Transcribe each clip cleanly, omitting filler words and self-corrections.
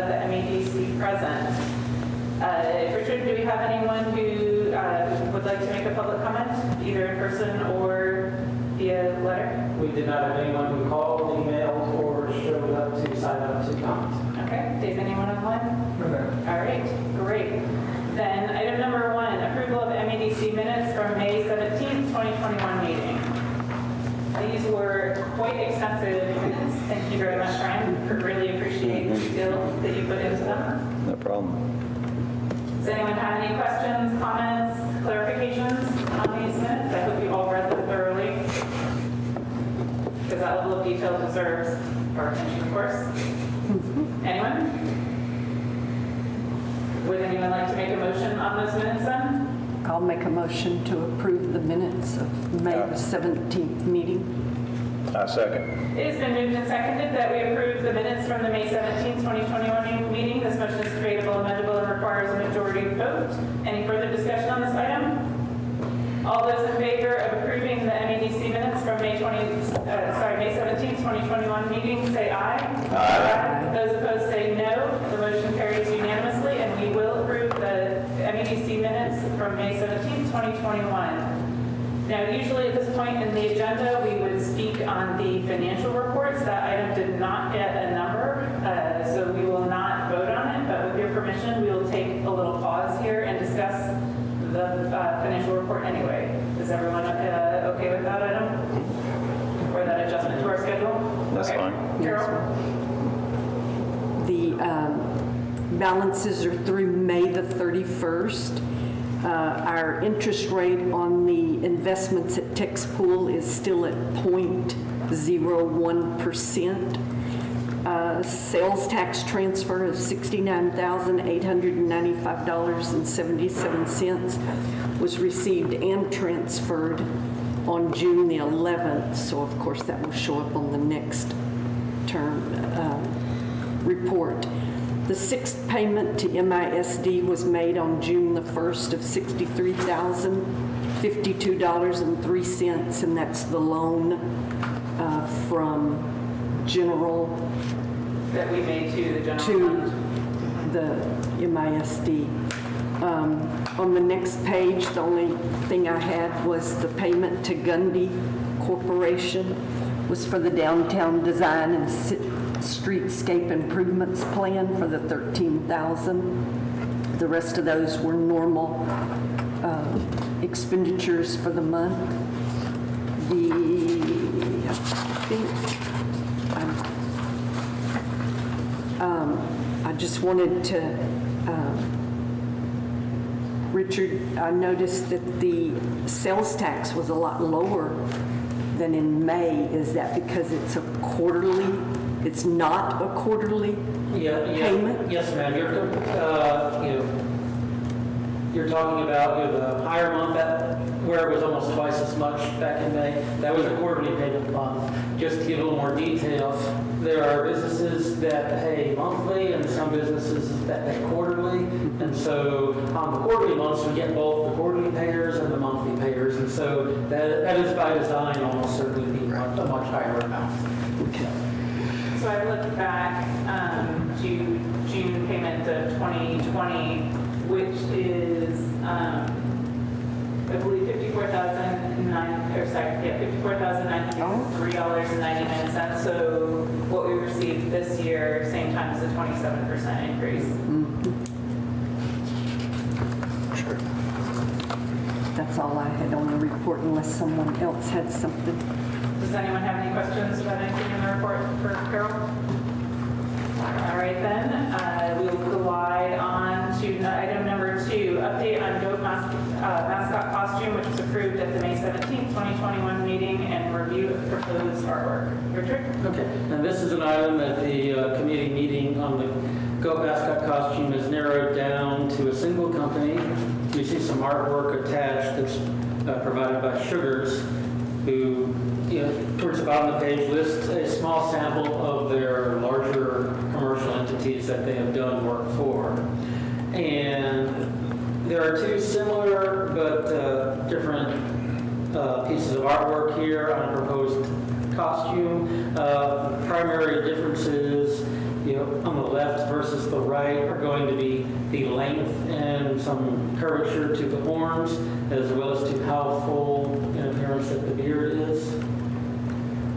the MEDC present. Richard, do we have anyone who would like to make a public comment, either in person or via letter? We did not have anyone who called, emailed, or showed up to sign up to comment. Okay, Dave, anyone online? Okay. All right, great. Then item number 1, approval of MEDC minutes from May 17th, 2021 meeting. These were quite extensive minutes. Thank you very much, Ryan. Really appreciate the skill that you put into them. No problem. Does anyone have any questions, comments, clarifications on these minutes? I hope you all read them thoroughly, because that level of detail deserves our attention, of course. Anyone? Would anyone like to make a motion on those minutes then? I'll make a motion to approve the minutes of May the 17th meeting. I second. It has been moved and seconded that we approve the minutes from the May 17th, 2021 meeting. This motion is debatable, amendable, and requires a majority vote. Any further discussion on this item? All those in favor of approving the MEDC minutes from May 17th, 2021 meeting, say aye. Aye. Those opposed say no. The motion carries unanimously, and we will approve the MEDC minutes from May 17th, 2021. Now, usually at this point in the agenda, we would speak on the financial reports. That item did not get a number, so we will not vote on it, but with your permission, we will take a little pause here and discuss the financial report anyway. Is everyone okay with that item? Or that adjustment to our schedule? That's Okay. fine. Carol? The balances are through May the 31st. Our interest rate on the investments at Tex Pool is still at 0.01%. Sales tax transfer of $69,895.77 was received and transferred on June the 11th. So of course that will show up on the next term report. The sixth payment to MISD was made on June the 1st of $63,052.03, and that's the loan from general That we made to the general to fund. the MISD. On the next page, the only thing I had was the payment to Gundy Corporation was for the downtown design and streetscape improvements plan for the $13,000. The rest of those were normal expenditures for the month. I just wanted to, Richard, I noticed that the sales tax was a lot lower than in May. Is that because it's a quarterly? It's not a quarterly payment? Yes, ma'am. You're talking about the higher month where it was almost twice as much back in May. That was a quarterly payment month. Just to give a little more detail, there are businesses that pay monthly and some businesses that pay quarterly. And so on the quarterly months, we get both the quarterly payers and the monthly payers. And so that is by design almost certainly be a much higher amount. Okay. So I looked back to June payment of 2020, which is, I believe, $54,903.99. So what we received this year, same time as a 27% increase. Sure. That's all I had on the report, unless someone else had something. Does anyone have any questions about anything in the report for Carol? All right then, we will glide on to item number 2, update on goat mascot costume, which was approved at the May 17th, 2021 meeting, and review of proposed artwork. Richard? Okay, and this is an item that the committee meeting on the goat mascot costume is narrowed down to a single company. You see some artwork attached that's provided by Sugars, who, towards the bottom of the page, lists a small sample of their larger commercial entities that they have done work for. And there are two similar but different pieces of artwork here on a proposed costume. Primary differences, on the left versus the some curvature to the horns, as well as to how full in appearance that the beard is.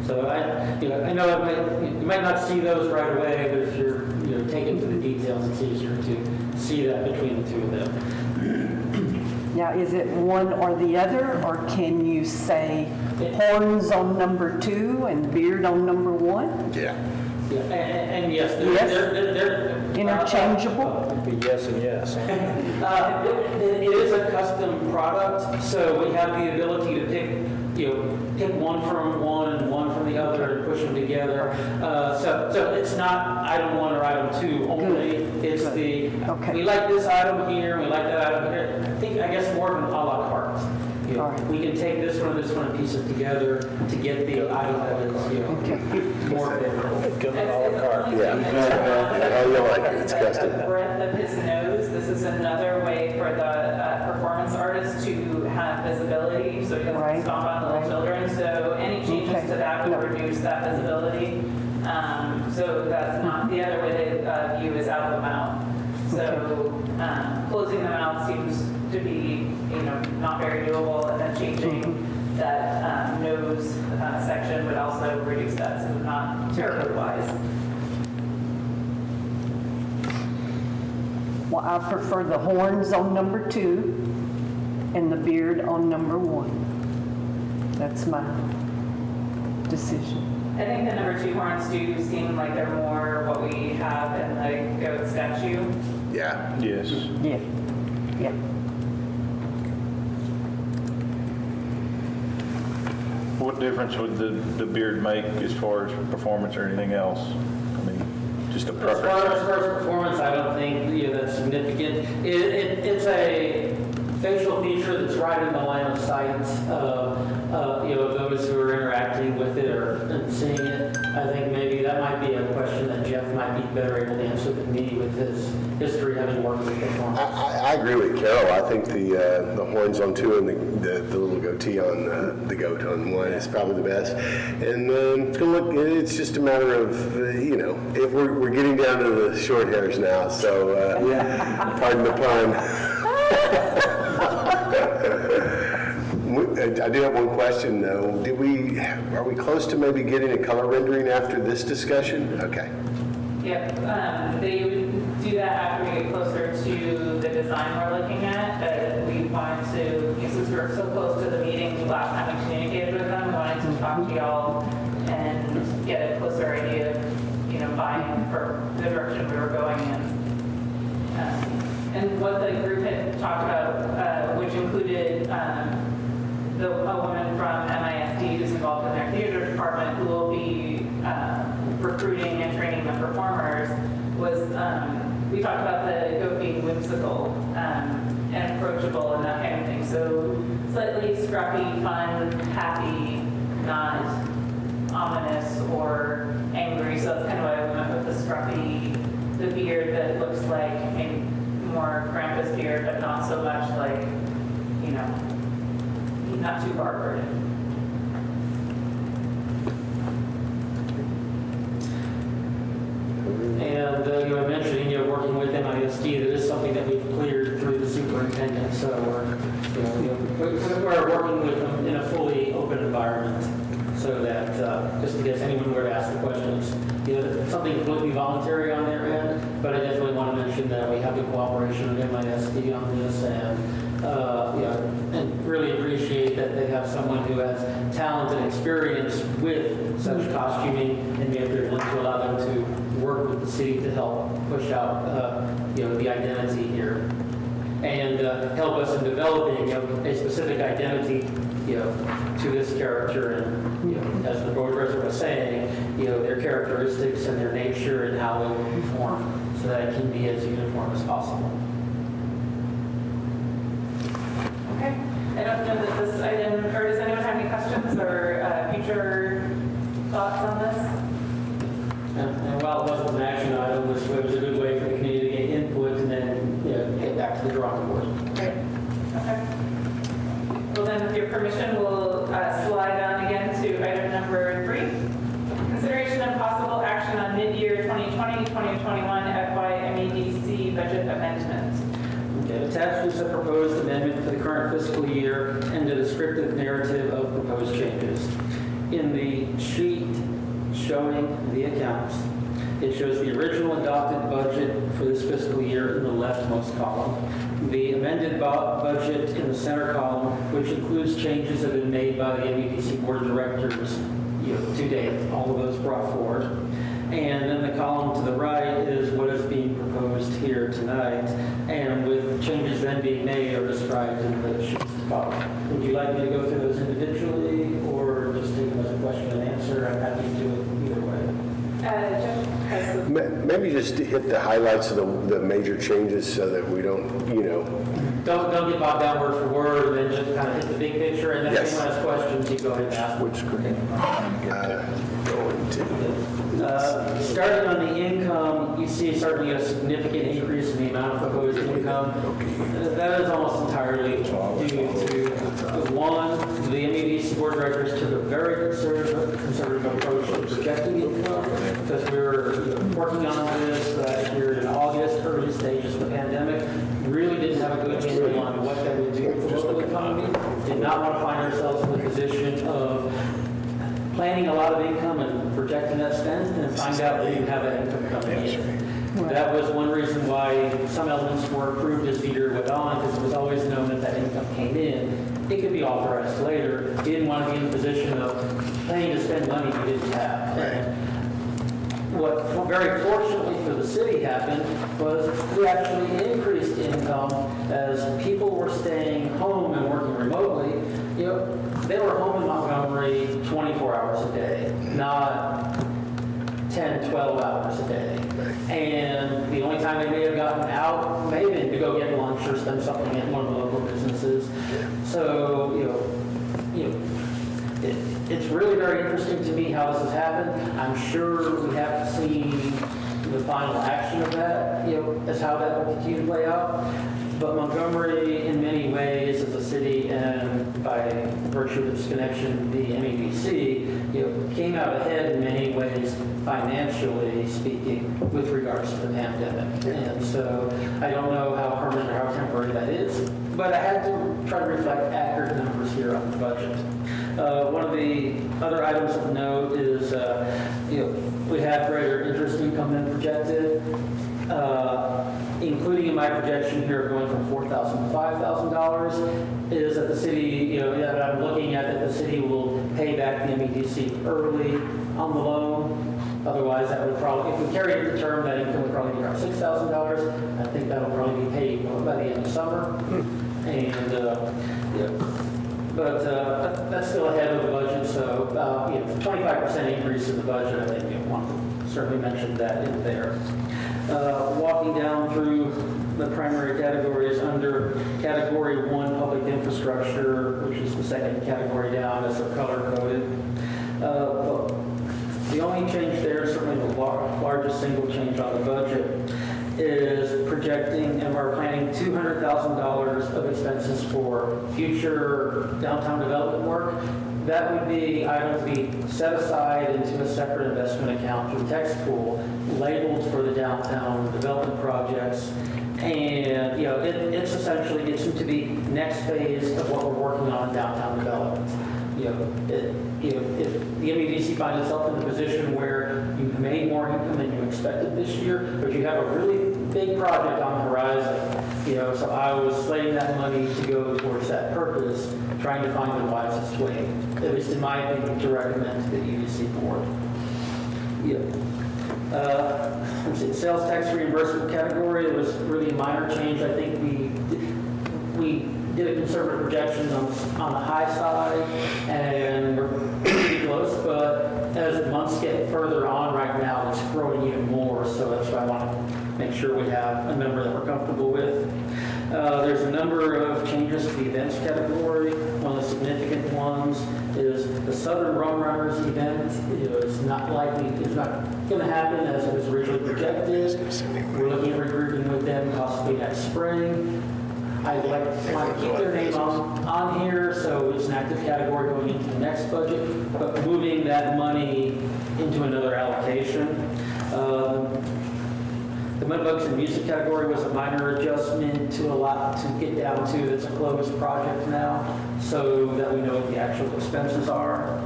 So I know you might not see those right away, but if you're taken to the details, it's easier to see that between the two of them. Now, is it one or the other, or can you say horns on number 2 and beard on number 1? Yeah. Yeah, and yes, Yes. they're Interchangeable? Yes and yes. It is a custom product, so we have the ability to pick one from one and one from the other and push them together. So it's not item 1 or item 2 only. It's the, Okay. we like this item here, we like that item here. I guess more of an a la carte. All right. We can take this one and piece it together to get the item that is, more favorable. Come in all cart. Yeah. How you like it, it's custom. The breadth of his nose, this is another way for the performance artist to have visibility, so he doesn't Right. stomp on little children. So any changes Okay. to that No. would reduce that visibility. So that's not, the other way they view is out of the mouth. So closing the mouth seems to be, not very doable, and then changing that nose section would also reduce that, so not terribly wise. Well, I prefer the horns on number 2 and the beard on number 1. That's my decision. I think the number 2 horns do seem like they're more what we have in the goat statue. Yeah. Yes. Yeah, yeah. What difference would the beard make as far as performance or anything else? I mean, just a As far preference. as performance, I don't think that's significant. It's a facial feature that's right in the line of sight of those who are interacting with it and seeing it. I think maybe that might be a question that Jeff might be better able to answer than me with his history having worked with performance. I agree with Carol. I think the horns on 2 and the little goatee on the goat on 1 is probably the best. And it's gonna look. It's just a matter of if we're getting down to the short hairs now. So pardon the pun. I do have one question though. Are we close to maybe getting a color rendering after this discussion? Okay. Yep, they would do that after we get closer to the design we're looking at, but we wanted to, since we're so close to the meeting, last time we communicated with them, we wanted to talk to y'all and get a closer idea of, buying for the direction we were going in. And what the group had talked about, which included a woman from MISD who's involved in their theater department who will be recruiting and training the performers, was we talked about the goat being whimsical and approachable and that kind of thing. So slightly scruffy, fun, happy, not ominous or angry. So that's kind of why I went with the scruffy, the beard that looks like maybe more Krampus beard, but not so much like, not too barbered. And I mentioned, working with MISD, that is something that we've cleared through the superintendent. So we're working with them in a fully open environment, so that just in case anyone were to ask the questions, something completely voluntary on their end. But I definitely want to mention that we have the cooperation of MISD on this, and really appreciate that they have someone who has talent and experience with such costuming, and we have been willing to allow them to work with the city to help push out, the identity here, and help us in developing, a specific identity, to this character, and as the board president was saying, their characteristics and their nature and how they will perform, so that it can be as uniform as possible. Okay. I don't know that this item, or does anyone have any questions or future thoughts on this? And while it wasn't an action item, it was a good way for the community to get input and then get back to the drawing board. Great. Okay. Well, then, with your permission, we'll slide on again to item number 3. Consideration and possible action on mid-year 2020-2021 FY MEDC budget amendment. Okay, attached is a proposed amendment for the current fiscal year and a descriptive narrative of proposed changes. In the sheet showing the accounts, it shows the original adopted budget for this fiscal year in the leftmost column, the amended budget in the center column, which includes changes that have been made by the MEDC Board of Directors to date, all of those brought forward. And then the column to the right is what is being proposed here tonight, and with changes then being made are described in the sheets to follow. Would you like me to go through those individually, or just take them as a question and answer? I'm happy to do it either way. Jim has the Maybe just to hit the highlights of the major changes so that we don't, Don't get bogged down word for word, and then just kind of hit the big picture, and then if Yes. anyone has questions, you go ahead and ask. Which screen? going to. Starting on the income, you see certainly a significant increase in the amount of proposed income. That is almost entirely due to, one, the MEDC Board of Directors took a very conservative approach to projecting income, because we were working on this here in August, early stages of the pandemic. Really didn't have a good handle on what that would do to the local economy. Did not want to find ourselves in the position of planning a lot of income and projecting that spend and find out we didn't have that income coming in. That was one reason why some elements were approved as the year went on, because it was always known that that income came in. It could be authorized later. We didn't want to be in a position of planning to spend money we didn't have. And what very fortunately for the city happened was we actually increased income as people were staying home and working remotely. They were home in Montgomery 24 hours a day, not 10, 12 hours a day. And the only time they may have gotten out may have been to go get lunch or spend something at one of the local businesses. So, it's really very interesting to me how this has happened. I'm sure we have to see the final action of that, as how that will continue to play out. But Montgomery, in many ways, as a city, and by virtue of its connection, the MEDC, came out ahead in many ways, financially speaking, with regards to the pandemic. And so I don't know how permanent or how temporary that is, but I had to try to reflect accurate numbers here on the budget. One of the other items of note is, we have greater interest income than projected. Including in my projection here going from $4,000 to $5,000, is that the city, that I'm looking at, that the city will pay back the MEDC early on the loan. Otherwise, that would probably, if we carry it to term, that income would probably be around $6,000. I think that'll probably be paid by the end of summer. And, but that's still ahead of the budget, so 25% increase in the budget, I think you want to certainly mention that in there. Walking down through the primary categories under Category 1, Public Infrastructure, which is the second category down as they're color-coded. The only change there, certainly the largest single change on the budget, is projecting, and we're planning $200,000 of expenses for future downtown development work. That would be items to be set aside into a separate investment account through text pool, labeled for the downtown development projects. And, it's essentially gets into the next phase of what we're working on in downtown development. If the MEDC finds itself in a position where you've made more income than you expected this year, but you have a really big project on the horizon, so I was slating that money to go towards that purpose, trying to find the wisest way, at least in my opinion, to recommend to the EDC board. Let's see, sales tax reimbursement category, it was really a minor change. I think we did a conservative projection on the high side, and we're pretty close, but as the months get further on right now, it's growing even more, so that's why I want to make sure we have a number that we're comfortable with. There's a number of changes to the events category. One of the significant ones is the Southern Rum Runners event. It's not going to happen as it was originally projected. We're looking at regrouping with them possibly next spring. I'd want to keep their name on here, so it's an active category going into the next budget, but moving that money into another allocation. The Mud Bugs and Music category was a minor adjustment to get down to it's a closed project now, so that we know what the actual expenses are.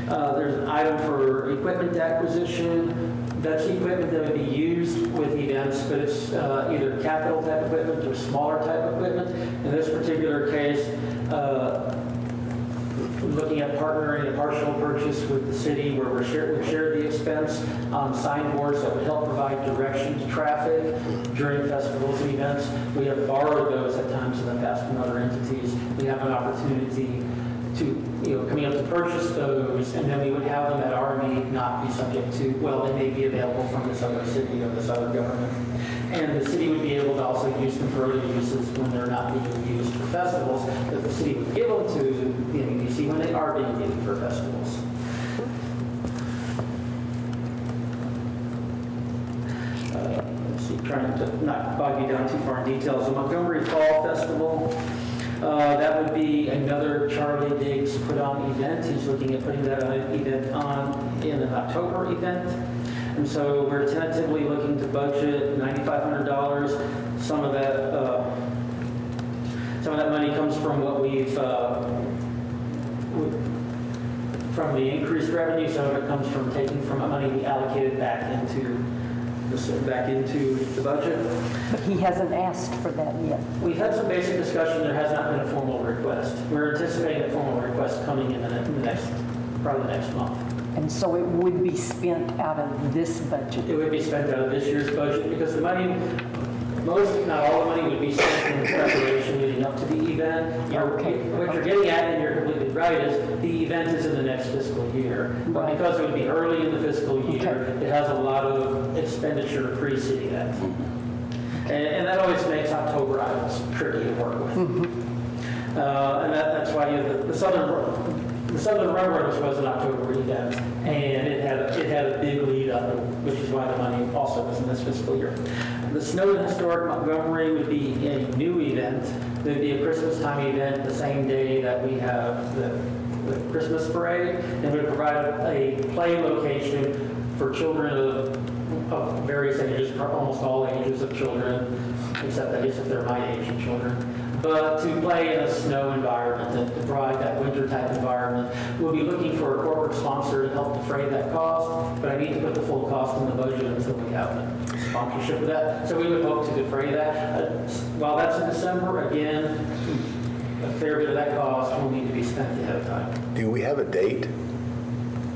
There's an item for equipment acquisition. That's equipment that would be used with events, but it's either capital type equipment or smaller type equipment. In this particular case, looking at partnering a partial purchase with the city where we share the expense on signboards that would help provide direction to traffic during festivals and events. We have borrowed those at times in the past from other entities. We have an opportunity to, coming up to purchase those, and then we would have them at our need, not be subject to, well, they may be available from this other city or this other government. And the city would be able to also use them for other uses when they're not being used for festivals, that the city would give them to the EDC when they are being used for festivals. Let's see, trying to not bog you down too far in details. The Montgomery Fall Festival, that would be another Charlie Diggs put-on event. He's looking at putting that event on in an October event. And so we're tentatively looking to budget $9,500. Some of that money comes from what we've, from the increased revenue. Some of it comes from taking from money we allocated back into the budget. But he hasn't asked for that yet. We've had some basic discussion. There has not been a formal request. We're anticipating a formal request coming in probably the next month. And so it would be spent out of this budget. It would be spent out of this year's budget because the money, most, if not all the money, would be spent in preparation leading up to the event. What you're getting at, and you're completely right, is the event is in the next fiscal year. But Right. because it would be early in the fiscal year, it has a lot of expenditure preceding that. And that always makes October items tricky to work with. And that's why the Southern Railroad was an October event, and it had a big lead up, which is why the money also was in this fiscal year. The Snow and Historic Montgomery would be a new event. It would be a Christmas time event the same day that we have the Christmas parade, and would provide a play location for children of various ages, almost all ages of children, except I guess if they're my age of children. But to play in a snow environment and to provide that winter type environment. We'll be looking for a corporate sponsor to help defray that cost, but I need to put the full cost in the budget until we have the sponsorship of that. So we would hope to defray that. While that's in December, again, a fair bit of that cost will need to be spent ahead of time. Do we have a date?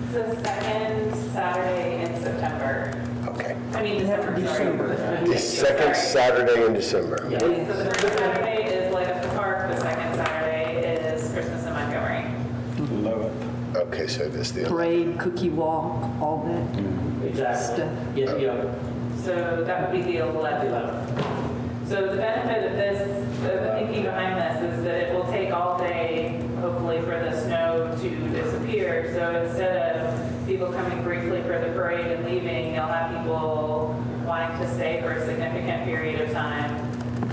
It's the second Saturday in September. Okay. I mean, December, sorry. The second Saturday in December. Yeah. So the first Saturday is Light Up the Park, the second Saturday is Christmas in Montgomery. Love it. Okay, so this the Parade, cookie walk, all that Exactly. stuff. Yeah. So that would be the 11th. So the benefit of this, the thinking behind this is that it will take all day, hopefully, for the snow to disappear. So instead of people coming briefly for the parade and leaving, you'll have people wanting to stay for a significant period of time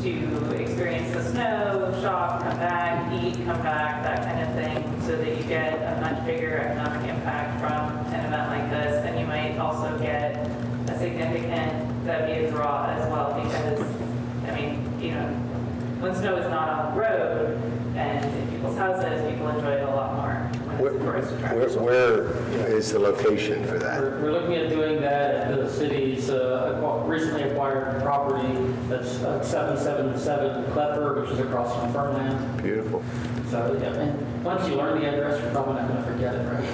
to experience the snow, shop, come back, eat, come back, that kind of thing, so that you get a much bigger economic impact from an event like this. And you might also get a significant, that'd be a draw as well, because I mean, when snow is not on the road and in people's houses, people enjoy it a lot more when it's a tourist attraction. Where is the location for that? We're looking at doing that at the city's recently acquired property that's 777 Klepper, which is across from Fernland. Beautiful. So, yeah, and once you learn the address, you're probably not going to forget it, right?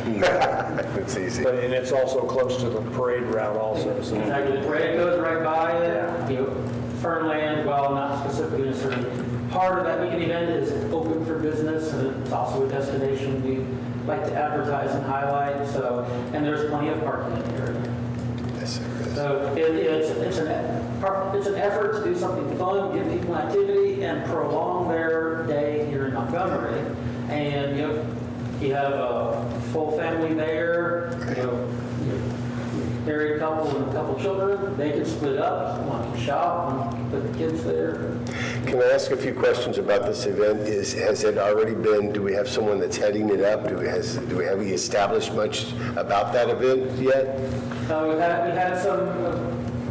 It's easy. And it's also close to the parade route also, so. Exactly, the parade goes right by it. Fernland, while not specifically in a certain part of that weekend event, is open for business, and it's also a destination we like to advertise and highlight. So, and there's plenty of parking in the area. Yes, there is. So it's an effort to do something fun, give people activity, and prolong their day here in Montgomery. And you have a full family there. Married couple and a couple children, they can split up, one can shop, one can put the kids there. Can I ask a few questions about this event? Has it already been, do we have someone that's heading it up? Do we have we established much about that event yet? We had some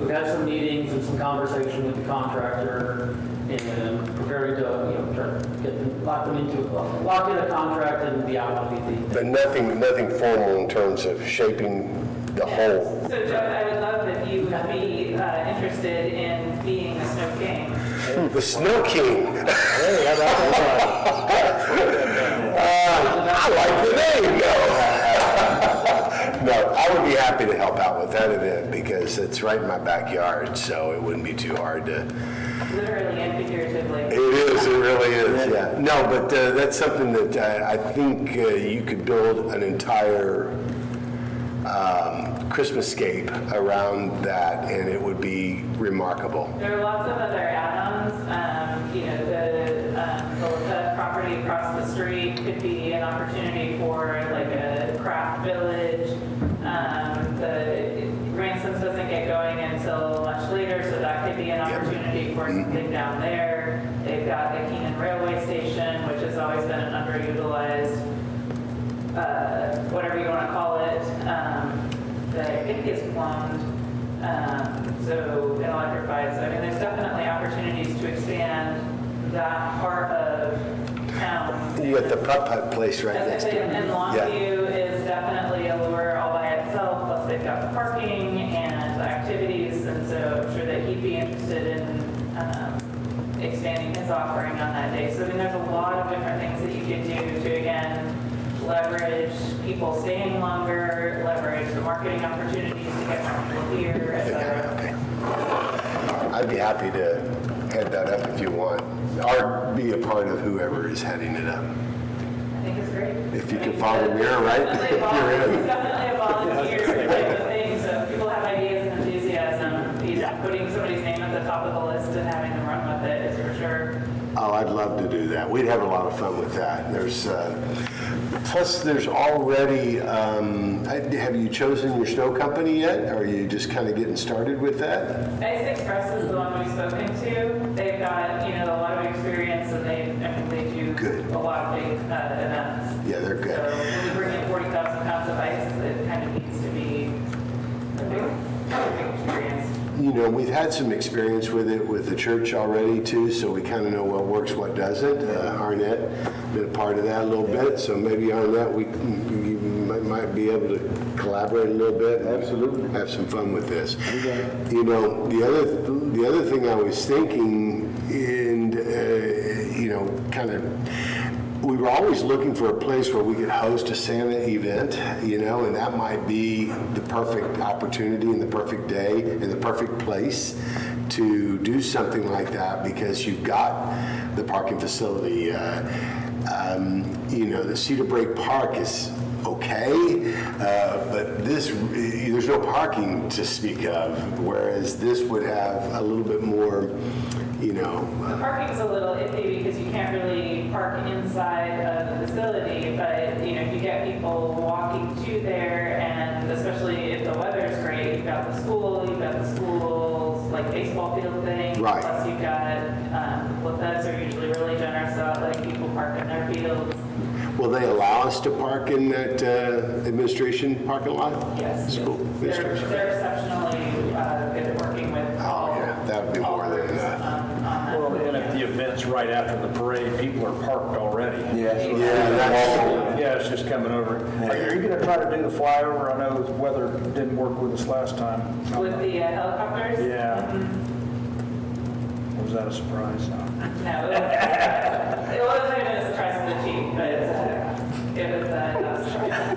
we've had some meetings and some conversation with the contractor and preparing to, try to lock in a contract and be out on the. But nothing formal in terms of shaping the whole. So Jeff, I would love if you would be interested in being a snow king. The Snow King. I like the name, no. No, I would be happy to help out with that event because it's right in my backyard, so it wouldn't be too hard to. Literally and figuratively. It is, it really is, yeah. No, but that's something that I think you could build an entire Christmascape around that, and it would be remarkable. There are lots of other add-ons. The property across the street could be an opportunity for like a craft village. The Ransoms doesn't get going until much later, so that could be an opportunity for something down there. They've got the Keenan Railway Station, which has always been an underutilized, whatever you want to call it, that I think is plumbed, so electrified. So I mean, there's definitely opportunities to expand that part of town. You got the putt-putt place right next to it. And Longview is definitely a lure all by itself, plus they've got the parking and activities, and so I'm sure that he'd be interested in expanding his offering on that day. So I mean, there's a lot of different things that you could do to, again, leverage people staying longer, leverage the marketing opportunities to get more people here, et cetera. Okay. I'd be happy to head that up if you want, or be a part of whoever is heading it up. I think it's great. If you can follow me, all right? It's definitely a volunteer type of thing, so if people have ideas and enthusiasm, putting somebody's name at the top of the list and having them run with it is for sure. Oh, I'd love to do that. We'd have a lot of fun with that. Plus there's already, have you chosen your snow company yet? Or are you just kind of getting started with that? Ice Express is the one we've spoken to. They've got, a lot of experience and they do Good. a lot of big events. Yeah, they're good. So when we bring in 40,000 pounds of ice, it kind of needs to be a big experience. We've had some experience with it with the church already too, so we kind of know what works, what doesn't. Arnett been a part of that a little bit, so maybe Arnett, we might be able to collaborate a little bit. Absolutely. Have some fun with this. The other thing I was thinking, and we were always looking for a place where we could host a Santa event, and that might be the perfect opportunity and the perfect day and the perfect place to do something like that because you've got the parking facility. The Cedar Break Park is okay, but there's no parking to speak of, whereas this would have a little bit more, The parking's a little iffy because you can't really park inside of the facility, but you get people walking to there, and especially if the weather's great, you've got the school's like baseball field thing. Right. Plus you've got, Feds are usually really generous about letting people park in their fields. Will they allow us to park in that administration parking lot? Yes. School administration. They're exceptionally good at working with all. Oh, yeah, that would be more than enough. Well, and if the event's right after the parade, people are parked already. Yeah, that's Yeah, it's just coming over. Are you going to try to do the flyover? I know the weather didn't work with us last time. With the helicopters? Yeah. Was that a surprise? No, it wasn't even a surprise to the chief, but it was not a surprise.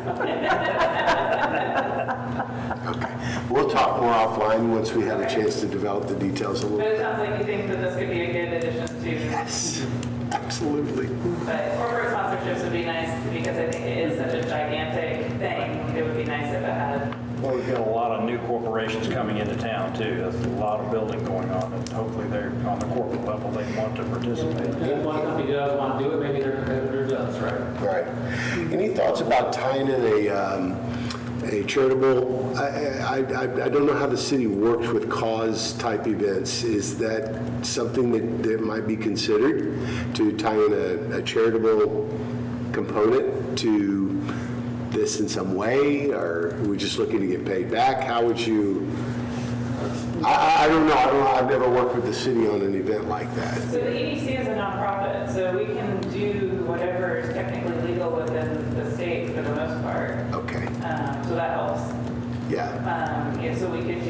Okay. We'll talk more offline once we have a chance to develop the details a But little. it sounds like you think that this could be a good addition to. Yes, absolutely. But corporate sponsorships would be nice because I think it is such a gigantic thing. It would be nice if it had. Well, we've got a lot of new corporations coming into town too. There's a lot of building going on, and hopefully they're on the corporate level, they want to participate. If one company does want to do it, maybe their competitor does, right? Right. Any thoughts about tying in a charitable, I don't know how the city works with cause type events. Is that something that might be considered to tie in a charitable component to this in some way? Or are we just looking to get paid back? How would you? I don't know. I've never worked with the city on an event like that. So the EDC is a nonprofit, so we can do whatever is technically legal within the state for the most part. Okay, So that helps. yeah, Yeah, so we could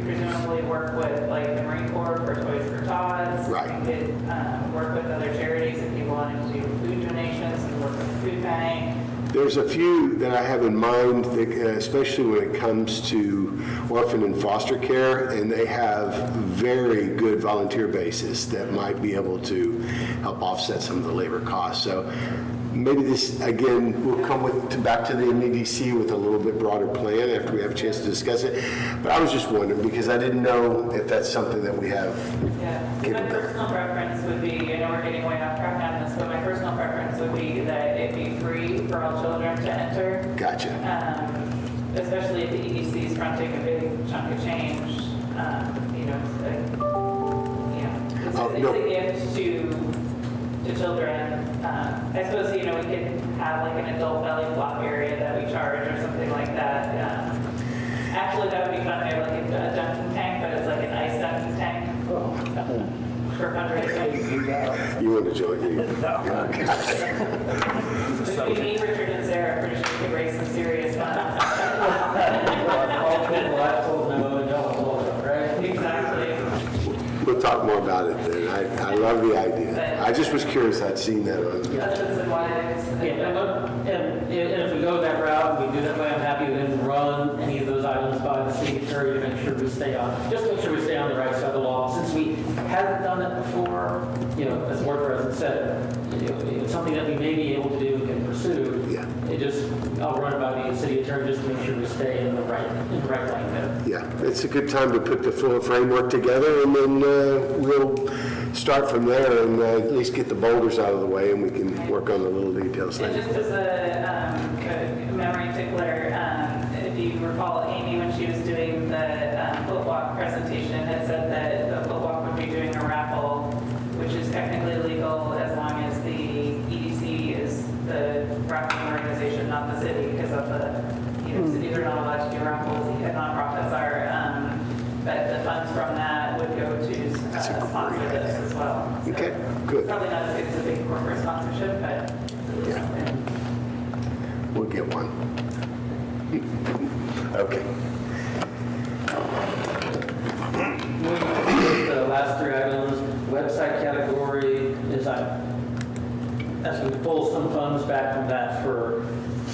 presumably work with like the Marine Corps for Toys for Tots. Right. We could work with other charities if people wanted to do food donations and work with the food bank. there's a few that I have in mind, that, especially when it comes to orphan and foster care, and they have very good volunteer bases that might be able to help offset some of the labor costs. So maybe this, again, will come back to the MEDC with a little bit broader plan after we have a chance to discuss it. But I was just wondering, because I didn't know if that's something that we have. Yeah, my personal preference would be, I know we're getting way off track on this, but my personal preference would be that it be free for all children to enter. Gotcha. Especially if the EDC is fronting a big chunk of change. You know, it's a gift to children. I suppose, you know, we could have like an adult belly flop area that we charge or something like that. Actually, that would be fun. I have like a dunking tank, but it's like an ice dunking tank. For fundraising. You want to join me? If we meet Richard and Sarah, I'm pretty sure we could raise some serious funds. All people I've told them, oh, don't hold it, right? Exactly. We'll talk more about it then. I love the idea. I just was curious. I'd seen that on. Husbands and wives. And if we go that route, we do that way, I'm happy to then run any of those items by the city attorney to make sure we stay on the right side of the law. Since we haven't done it before, you know, as the board president said, it's something that we may be able to do and can pursue. Yeah. I'll run it by the city attorney just to make sure we stay in the right lane there. Yeah, it's a good time to put the full framework together, and then we'll start from there and at least get the boulders out of the way, and we can work on the little details And later. just as a memory tickler, if you recall, Amy, when she was doing the foot walk presentation, had said that the foot walk would be doing a raffle, which is technically legal as long as the EDC is the raffling organization, not the city, because of the, you know, cities are not allowed to do raffles, nonprofits are. But the funds from that would go to sponsor this as well. So Okay, good. Probably not as good as a big corporate sponsorship, but Yeah. We'll get one. Okay. The last three items, website category is asking to pull some funds back from that for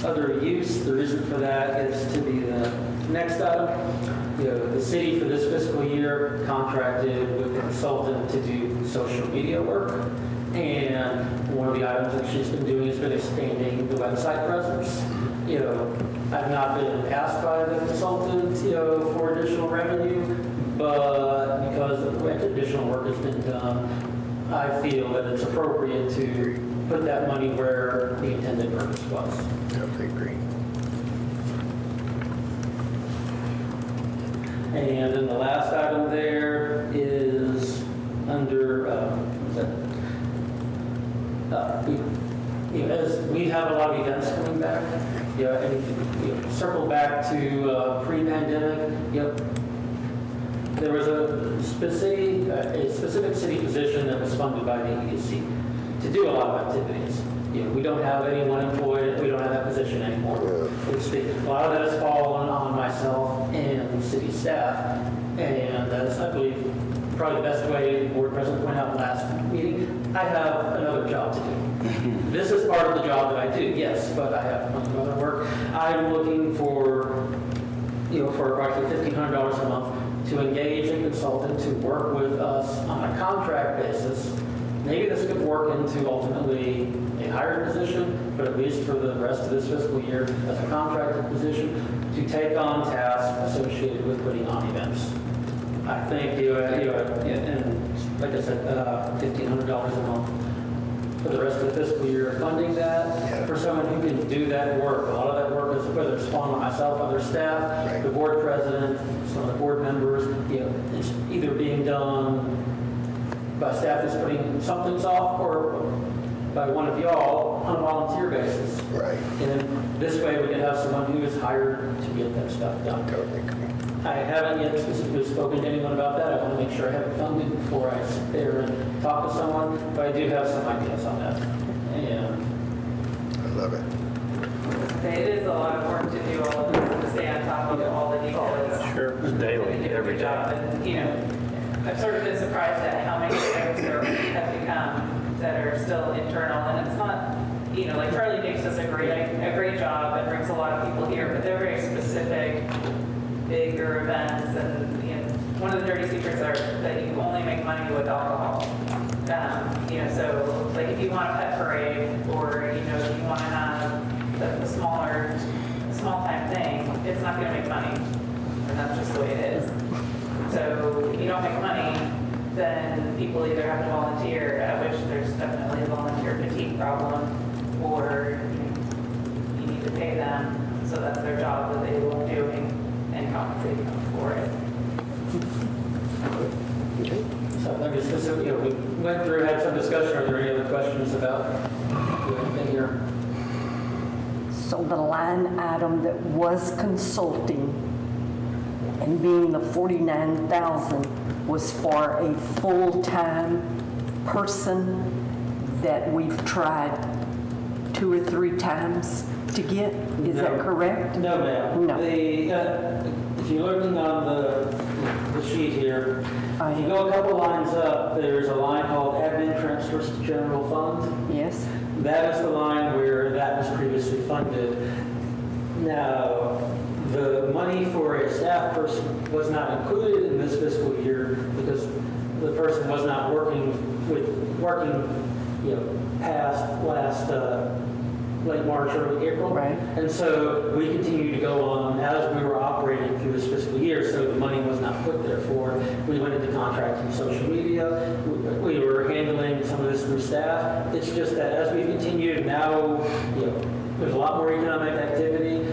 other use. The reason for that is to be the next item. You know, the city for this fiscal year contracted with a consultant to do social media work. And one of the items that she's been doing has been expanding the website presence. You know, I've not been asked by the consultant, you know, for additional revenue, but because additional work has been done, I feel that it's appropriate to put that money where the intended purpose was. I agree. And then the last item there is under, as we have a lot of events coming back, and circle back to pre-pandemic, there was a specific city position that was funded by the EDC to do a lot of activities. We don't have anyone employed, we don't have that position anymore. A lot of that has fallen on myself and the city staff, and that's, I believe, probably the best way the board president pointed out last meeting. I have another job to do. This is part of the job that I do, yes, but I have plenty of other work. I'm looking for, for approximately $1,500 a month to engage a consultant to work with us on a contract basis. Maybe this could work into ultimately a higher position, but at least for the rest of this fiscal year as a contracted position to take on tasks associated with putting on events. I think, and like I said, $1,500 a month for the rest of the fiscal year, funding that for someone who can do that work. A lot of that work is, whether it's falling on myself, other staff, the board president, some of the board members, it's either being done by staff that's putting some things off, or by one of y'all on a volunteer basis. Right. And this way, we can have someone who is hired to get that stuff done. Totally agree. I haven't yet specifically spoken to anyone about that. I want to make sure I have it funded before I sit there and talk to someone, but I do have some ideas on that. And I love it. It is a lot of work to do all of this and to stay on top of all the details. Sure. It's daily, They do a every good day. job. And, I've sort of been surprised at how many items there have become that are still internal. And it's not, like Charlie Diggs does a great job and brings a lot of people here, but they're very specific, bigger events. And, one of the dirty secrets are that you only make money with alcohol. So like if you want a pet parade or, if you want to have the small time thing, it's not going to make money. And that's just the way it is. So if you don't make money, then people either have to volunteer, at which there's definitely a volunteer fatigue problem, or you need to pay them, so that's their job that they won't do and compensate them for it. so let me specifically, we went through, had some discussion. Are there any other questions about anything here? So the line item that was consulting and being the 49,000 was for a full-time person that we've tried 2 or 3 times to get? Is that No. correct? No, ma'am. No. If you're looking on the sheet here, I if you am. go a couple lines up, there's a line called admin transfers to general fund. Yes? That is the line where that was previously funded. Now, the money for a staff person was not included in this fiscal year because the person was not working, past last late March, early April. Right. And so we continued to go on as we were operating through this fiscal year, so the money was not put there for. We went into contracting social media. We were handling some of this through staff. It's just that as we continued now, there's a lot more economic activity.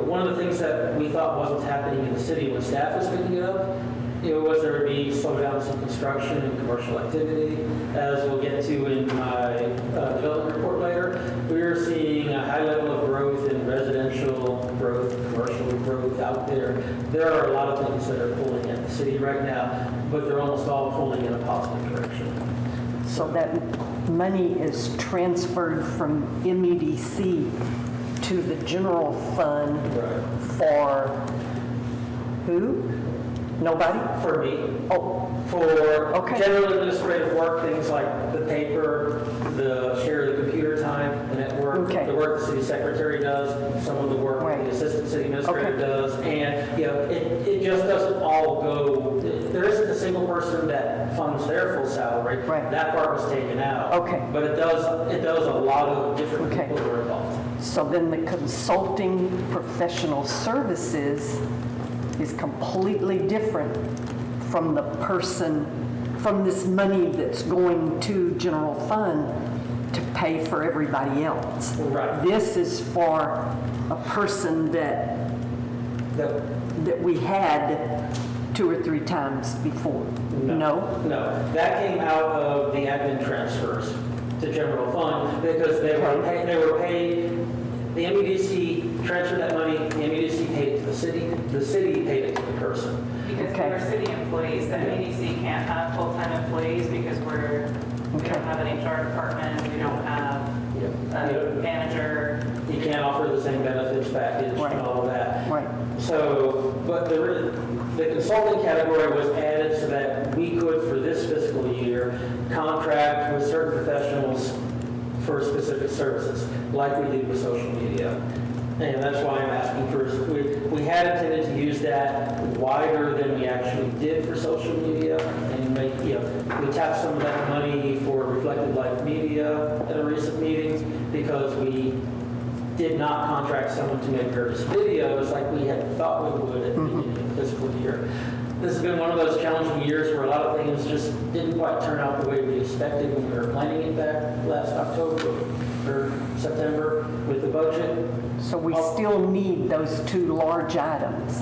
One of the things that we thought wasn't happening in the city when staff was picking it up, was there would be slowdowns in construction and commercial activity. As we'll get to in my development report later, we are seeing a high level of growth in residential growth, commercial growth out there. There are a lot of things that are pulling at the city right now, but they're almost all pulling in a positive direction. So that money is transferred from MEDC to the general fund for who? Nobody? For me. Oh, For Okay. general administrative work, things like the paper, the share of the computer time, the network, Okay. the work the city secretary does, some of the work Right. the assistant city administrator Okay. does, and, it just doesn't all go, there isn't a single person that funds their full salary. Right. That part was taken out. Okay. But it does a lot of different Okay. people who are involved. so then the consulting professional services is completely different from the person, from this money that's going to general fund to pay for everybody else. Right. This is for a person that we had 2 or 3 times before. No? No, that came out of the admin transfers to general fund because they were paid, the MEDC transferred that money, the MEDC paid it to the city paid it to the person. Because Okay. we're city employees, the MEDC can't have full-time employees because we Okay. don't have an HR department, we don't have a manager. You can't offer the same benefits package Right. and all of that. Right. So, but the consulting category was added so that we could, for this fiscal year, contract with certain professionals for specific services, like we did with social media. And that's why I'm asking for, we had intended to use that wider than we actually did for social media and make, we tapped some of that money for Reflected Life Media at a recent meeting because we did not contract someone to make various videos like we had thought we would at the beginning of the fiscal year. This has been one of those challenging years where a lot of things just didn't quite turn out the way we expected when we were planning it back last October or September with the budget. So we still need those 2 large items.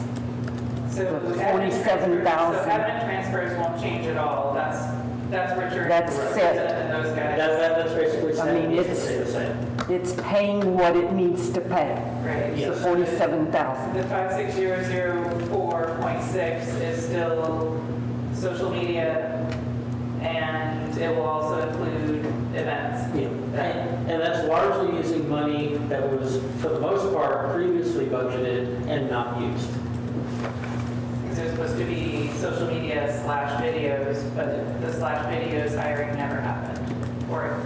So The admin transfers- 47,000. So admin transfers won't change at all. That's That's Richard. That's set. And those guys. That's basically I saying mean, it can stay the same. It's paying what it needs to pay, Right. the Yes. 47,000. The 56004.6 is still social media, and it will also include events. Yeah, and that's largely using money that was, for the most part, previously budgeted and not used. Because it was supposed to be social media / videos, but the / videos hiring never happened. Or,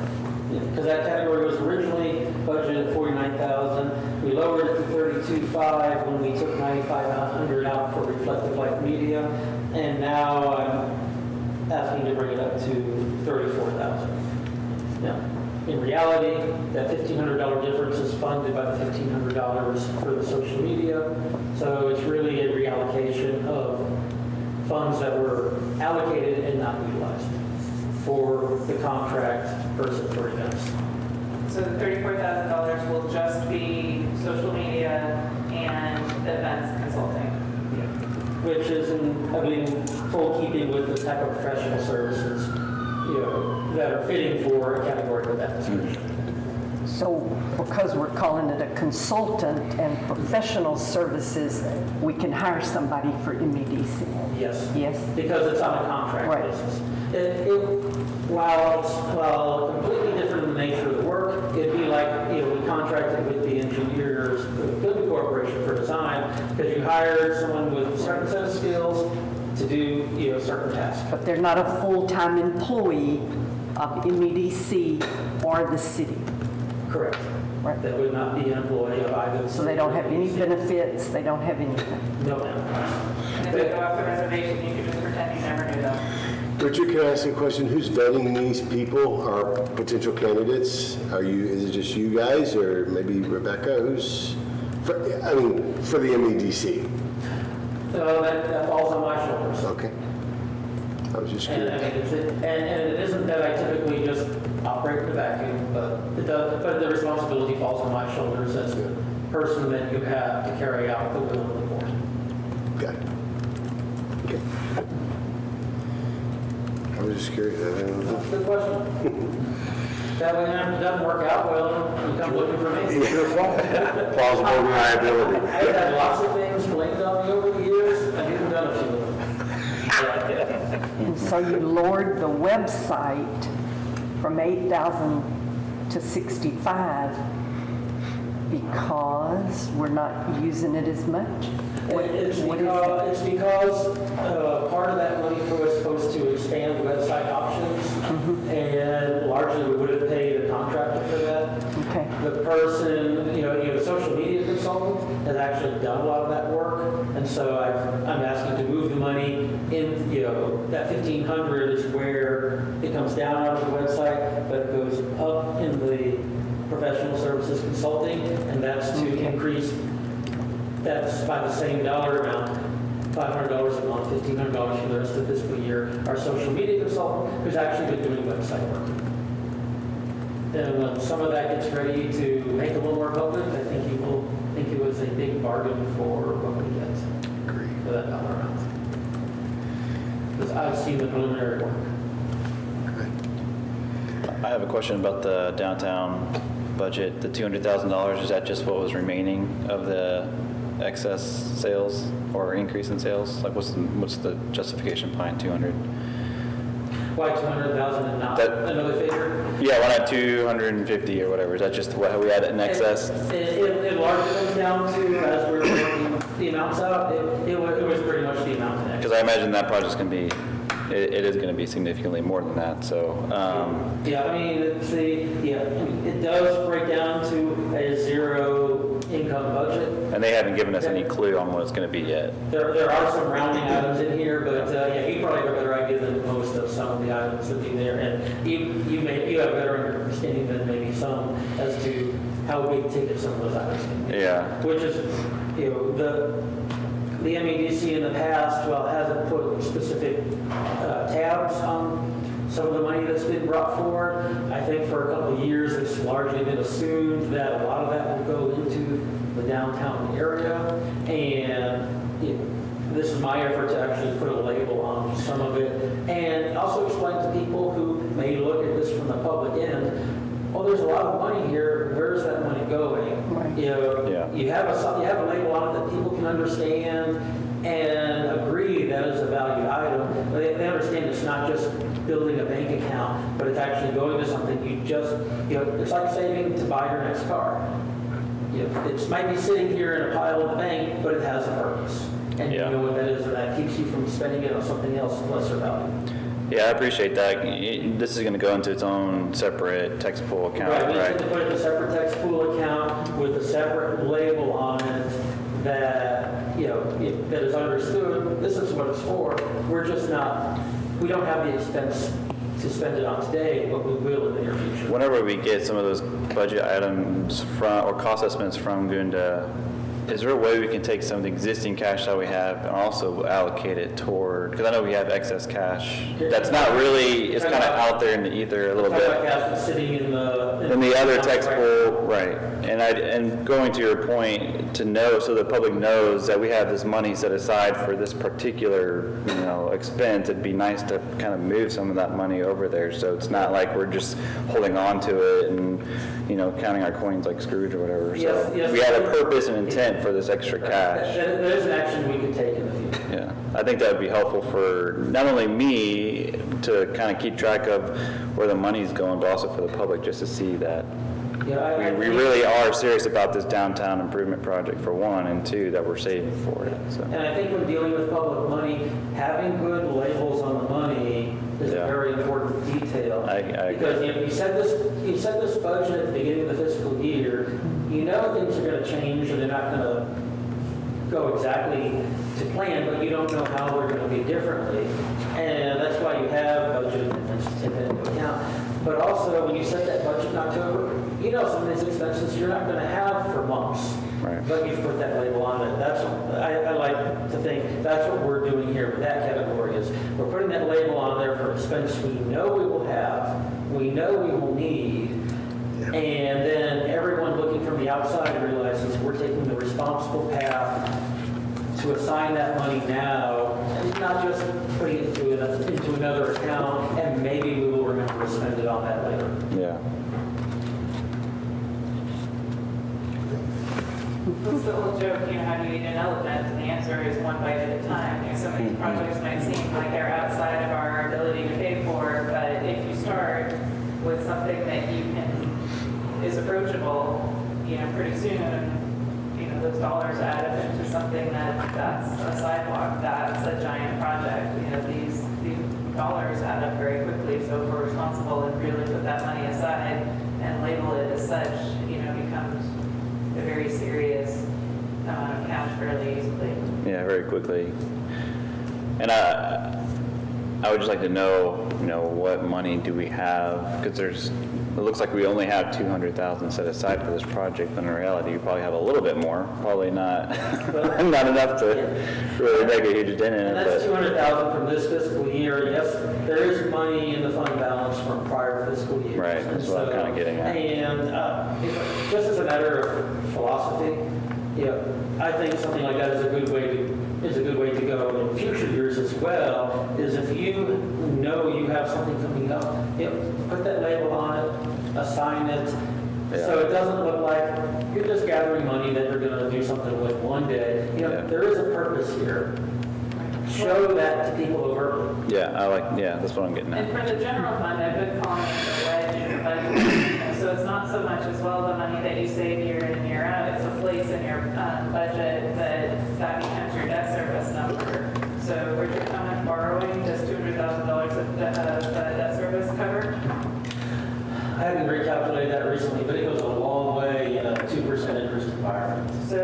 Because that category was originally budgeted at 49,000. We lowered it to 32.5 when we took 9,500 out for reflective light media. And now I'm asking to bring it up to 34,000. Now, in reality, that $1,500 difference is funded by the $1,500 for the social media. So it's really a reallocation of funds that were allocated and not utilized for the contract versus for events. so the $34,000 will just be social media and events consulting. Which is, I believe, full keeping with the type of professional services, that are fitting for a category with that description. So because we're calling it a consultant and professional services, we can hire somebody for MEDC. Yes. Yes? Because it's on a contract Right. basis. While completely different in the nature of the work, it'd be like, we contracted with the engineers, the Goodby Corporation for design, because you hired someone with a certain set of skills to do, certain tasks. But they're not a full-time employee of MEDC or the city. Correct. Right. That would not be an employee of either. So they don't have any benefits, they don't have anything. No, ma'am. And if they go off the reservation, you can just pretend you never knew them. Richard, can I ask you a question? Who's vetting these people, our potential candidates? Is it just you guys, or maybe Rebecca? For the MEDC? So that falls on my shoulders. Okay. I was just And curious. it isn't that I typically just operate the vacuum, but the responsibility falls on my shoulders as the person that you have to carry out the will of the board. Got it. Okay. I was just curious. I don't know. Good question. That way, if it doesn't work out well, you come looking for me. It's your fault. Plausible reliability. I've had lots of things blamed on me over the years. I haven't done a few of them. And so you lowered the website from 8,000 to 65 because we're not using it as much? It's What is it? because part of that money was supposed to expand website options, and largely we would have paid a contractor for that. Okay. The person, the social media consultant has actually done a lot of that work, and so I'm asking to move the money in, that 1,500 is where it comes down out of the website, but it goes up in the professional services consulting, and that's to increase. That's by the same dollar amount, $500 a month, $1,500 for the rest of the fiscal year. Our social media consultant, who's actually been doing website work. And when some of that gets ready to make a little more public, I think you will think it was a big bargain for what we get for that dollar amount. Because I've seen the preliminary work. I have a question about the downtown budget. The $200,000, is that just what was remaining of the excess sales or increase in sales? Like what's the justification behind 200? Why 200,000 and not another figure? Yeah, why not 250 or whatever? Is that just what we had in excess? It largely comes down to, as we're working the amounts out, it was pretty much the amount in excess. Because I imagine that project's going to be, it is going to be significantly more than that, so. Yeah, it does break down to a zero income budget. And they haven't given us any clue on what it's going to be yet. There are some rounding items in here, but you probably have a better idea than most of some of the items that be there. And you have a better understanding than maybe some as to how big ticket some of those items can be. Yeah. Which is, the MEDC in the past, hasn't put specific tabs on some of the money that's been brought forward. I think for a couple of years, it's largely been assumed that a lot of that will go into the downtown area. And this is my effort to actually put a label on some of it. And also also explain to people who may look at this from the public end, oh, there's a lot of money here, where's that money going? Right. You know, Yeah. you have a label on it that people can understand and agree that is a valued item. They understand it's not just building a bank account, but it's actually going to something it's like saving to buy your next car. It might be sitting here in a pile in the bank, but it has a purpose. And Yeah. you know what that is, and that keeps you from spending it on something else of lesser value. Yeah, I appreciate that. This is going to go into its own separate tax pool account, Right, we right? need to put it in a separate tax pool account with a separate label on it that, that is understood, this is what it's for. We don't have the expense to spend it on today, but we will in the near future. Whenever we get some of those budget items from, or cost estimates from Gunda, is there a way we can take some of the existing cash that we have and also allocate it toward, because I know we have excess cash. That's not really, it's kind of out there in the ether a little Talk about bit. cash that's sitting in the... In the other tax pool, right. And going to your point, to know, so the public knows that we have this money set aside for this particular, expense, it'd be nice to kind of move some of that money over there. So it's not like we're just holding on to it and, counting our coins like Scrooge or whatever. So Yes. we have a purpose and intent for this extra cash. That is an action we could take in the future. Yeah, I think that would be helpful for not only me to kind of keep track of where the money's going, but also for the public just to see that we really are serious about this downtown improvement project, for one, and two, that we're saving for it. So. And I think when dealing with public money, having good labels on the money is Yeah. a very important detail. I agree. Because you set this budget at the beginning of the fiscal year, things are going to change and they're not going to go exactly to plan, but you don't know how they're going to be differently. And that's why you have budget amendments to take that into account. But also, when you set that budget in October, some of these expenses you're not going to have for months. Right. But you've put that label on it. I like to think that's what we're doing here with that category is we're putting that label on there for expense we know we will have, we know we will need, and then everyone looking from the outside realizes we're taking the responsible path to assign that money now and not just putting it into another account and maybe we will remember to spend it on that later. Yeah. What's the old joke, how do you eat an elephant? And the answer is one bite at a time. Some of these projects might seem like they're outside of our ability to pay for, but if you start with something that is approachable, pretty soon, those dollars add up into something that's a sidewalk, that's a giant project. These dollars add up very quickly. So if we're responsible and really put that money aside and label it as such, becomes a very serious amount of cash fairly easily. Yeah, very quickly. And I would just like to know, what money do we have? Because it looks like we only have $200,000 set aside for this project, but in reality, you probably have a little bit more. Probably not, not enough to really make a huge dent in And it. that's But $200,000 from this fiscal year. Yes, there is money in the fund balance from prior fiscal years. Right, that's what I'm kinda getting at. And just as a matter of philosophy, I think something like that is a good way to go in future years as well, is if you know you have something coming up, put that label on it, assign it, so it doesn't look like you're just gathering money that you're going to do something with one day. There is a purpose here. Show that to people overtly. that's what I'm getting And at. for the general fund, I've been calling it a wedge in the budget. So it's not so much as well the money that you save year in and year out, it's a place in your budget that becomes your debt service number. So Richard, how much borrowing does $200,000 of debt service cover? I haven't recalculated that recently, but it goes a long way in a 2% interest environment. So,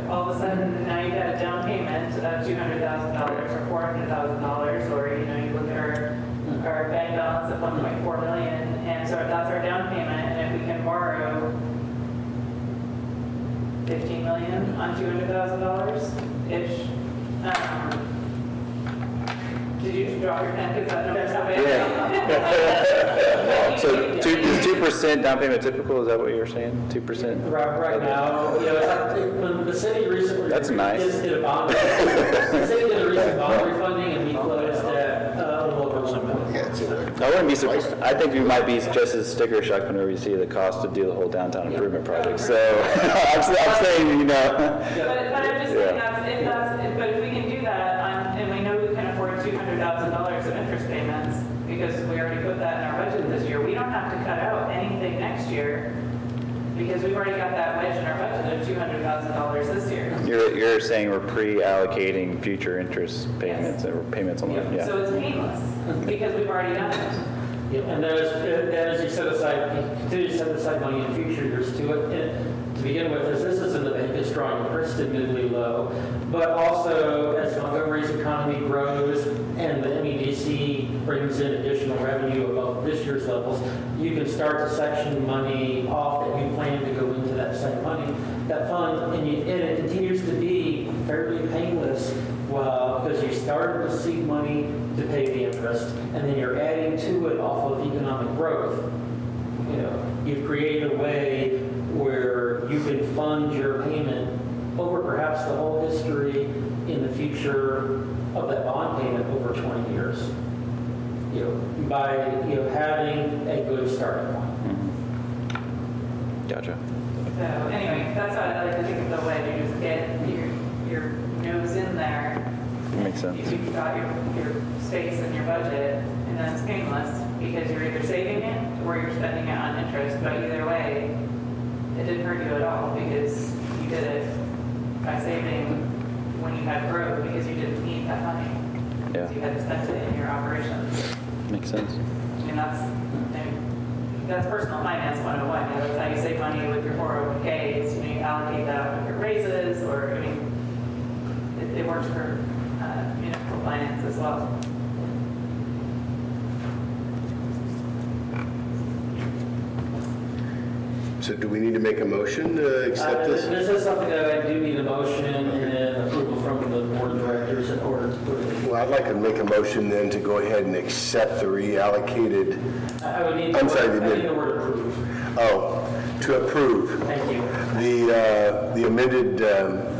all of a sudden, now you've got a down payment of $200,000 or $400,000, or, you look at our bank balance of $1.4 million, and so that's our down payment, and if we can borrow $15 million on $200,000-ish, did you drop your pen because that number's so big? So is 2% down payment typical? Is that what you're saying? 2%? Right now, when the city recently That's nice. did a bond, the city did a recent bond refunding, and we closed at a little over $1 million. I wouldn't be surprised. I think we might be just as sticker shocked whenever we see the cost to do the whole downtown improvement project. So I'm saying, you know. But I'm just saying but if we can do that, and we know we can afford $200,000 of interest payments, because we already put that in our budget this year, we don't have to cut out anything next year, because we've already got that wedge in our budget of $200,000 this year. You're saying we're pre-allocating future interest payments or payments on that? Yeah. So it's painless, because we've already done it. Yeah, and as you set aside, you continue to set aside money in future years to it. And to begin with, this isn't a bank that's drawing interest admittedly low, but also as Montgomery's economy grows and the MEDC brings in additional revenue above this year's levels, you can start to section money off that you plan to go into that same money, that fund, and it continues to be fairly painless. Well, because you started to seed money to pay the interest, and then you're adding to it off of economic growth. You know, you've created a way where you can fund your payment over perhaps the whole history in the future of that bond payment over 20 years. You know, by having a good starting point. Gotcha. So anyway, that's how I like to think of the wedge. You just get your nose in there. Makes sense. You've got your space in your budget, and then it's painless because you're either saving it or you're spending it on interest. But either way, it didn't hurt you at all because you did it by saving when you had growth because you didn't need that money. Yeah. So you had spent it in your operations. Makes sense. I mean, that's personal finance 101. You know, that's how you save money with your 401ks. You allocate that with your raises, or I mean, it works for municipal finance as well. So do we need to make a motion to accept this? This is something that I do need a motion and approval from the board of directors in order to put it. Well, I'd like to make a motion then to go ahead and accept the reallocated, I would need I'm sorry, I need the word approve. to approve Thank you. the amended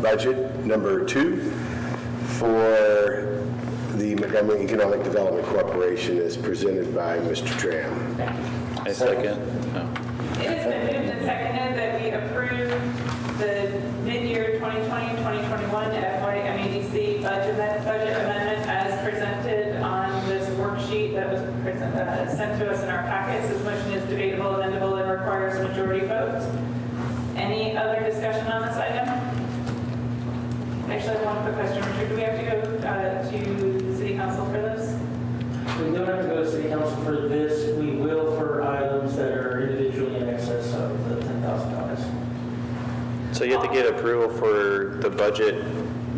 budget number 2 for the Montgomery Economic Development Corporation as presented by Mr. Tram. A second? No. It has been moved and seconded that we approve the mid-year 2020-2021 FY MEDC budget amendment as presented on this worksheet that was sent to us in our packets. This motion is debatable, amendable, and requires a majority vote. Any other discussion on this item? Actually, I have one quick question, Richard. Do we have to go to the city council for this? We don't have to go to city council for this. We will for items that are individually in excess of the $10,000. So you have to get approval for the budget,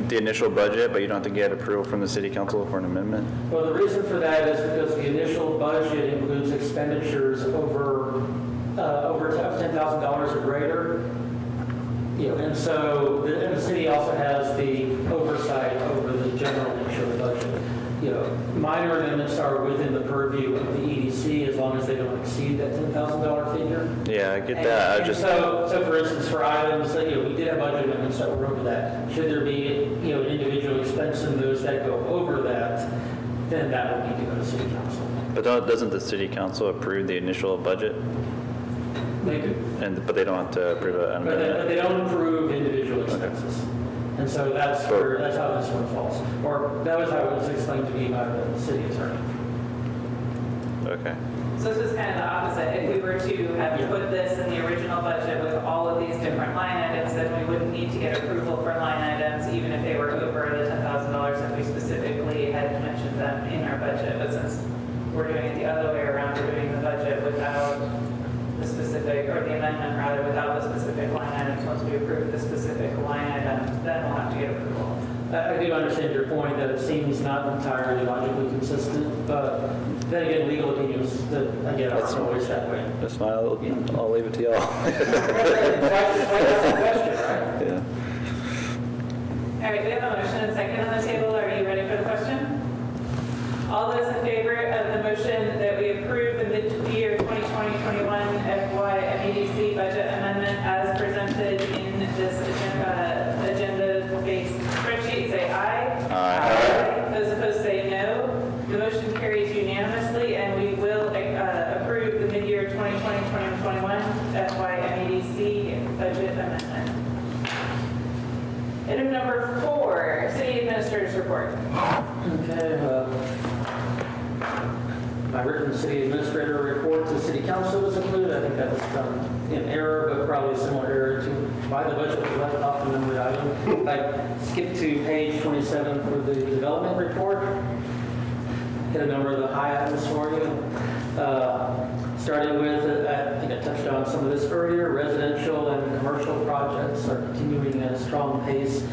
the initial budget, but you don't have to get approval from the city council for an amendment? Well, the reason for that is because the initial budget includes expenditures over $10,000 or greater. And so the city also has the oversight over the general nature of the budget. Minor amendments are within the purview of the EDC as long as they don't exceed that $10,000 figure. Yeah, I get that. And so for instance, for items that, we did have budget amendments that were over that. Should there be, an individual expense in those that go over that, then that would need to go to city council. But doesn't the city council approve the initial budget? They do. But they don't have to approve an But amendment? they don't approve individual expenses. And so that's how this one falls. Or that was how it was explained to me by the city attorney. Okay. So this is kind of the opposite. If we were to have put this in the original budget with all of these different line items, then we wouldn't need to get approval for line items, even if they were over the $10,000 if we specifically had mentioned them in our budget. But since we're doing it the other way around, we're doing the budget without the specific, or the amendment rather, without the specific line items. Once we approve the specific line items, then we'll have to get approval. I do understand your point that it seems not entirely logically consistent, but then again, legal opinions, again, aren't always that way. That's fine. I'll leave it to y'all. It's like that's the question, right? Yeah. All right, we have a motion and second on the table. Are you ready for the question? All those in favor of the motion that we approve the mid-year 2020-21 FY MEDC budget amendment as presented in this agenda-based spreadsheet, say aye. Aye. Those opposed say no. The motion carries unanimously, and we will administrator's report. Okay, my written city administrator report to city council was included. I think that was done in error, but probably a similar error to why the budget was left off the memory item. I skipped to page 27 for the development report. Hit a number of the high items for you. Starting with, I think I touched on some of this earlier, residential and commercial projects are continuing at a strong pace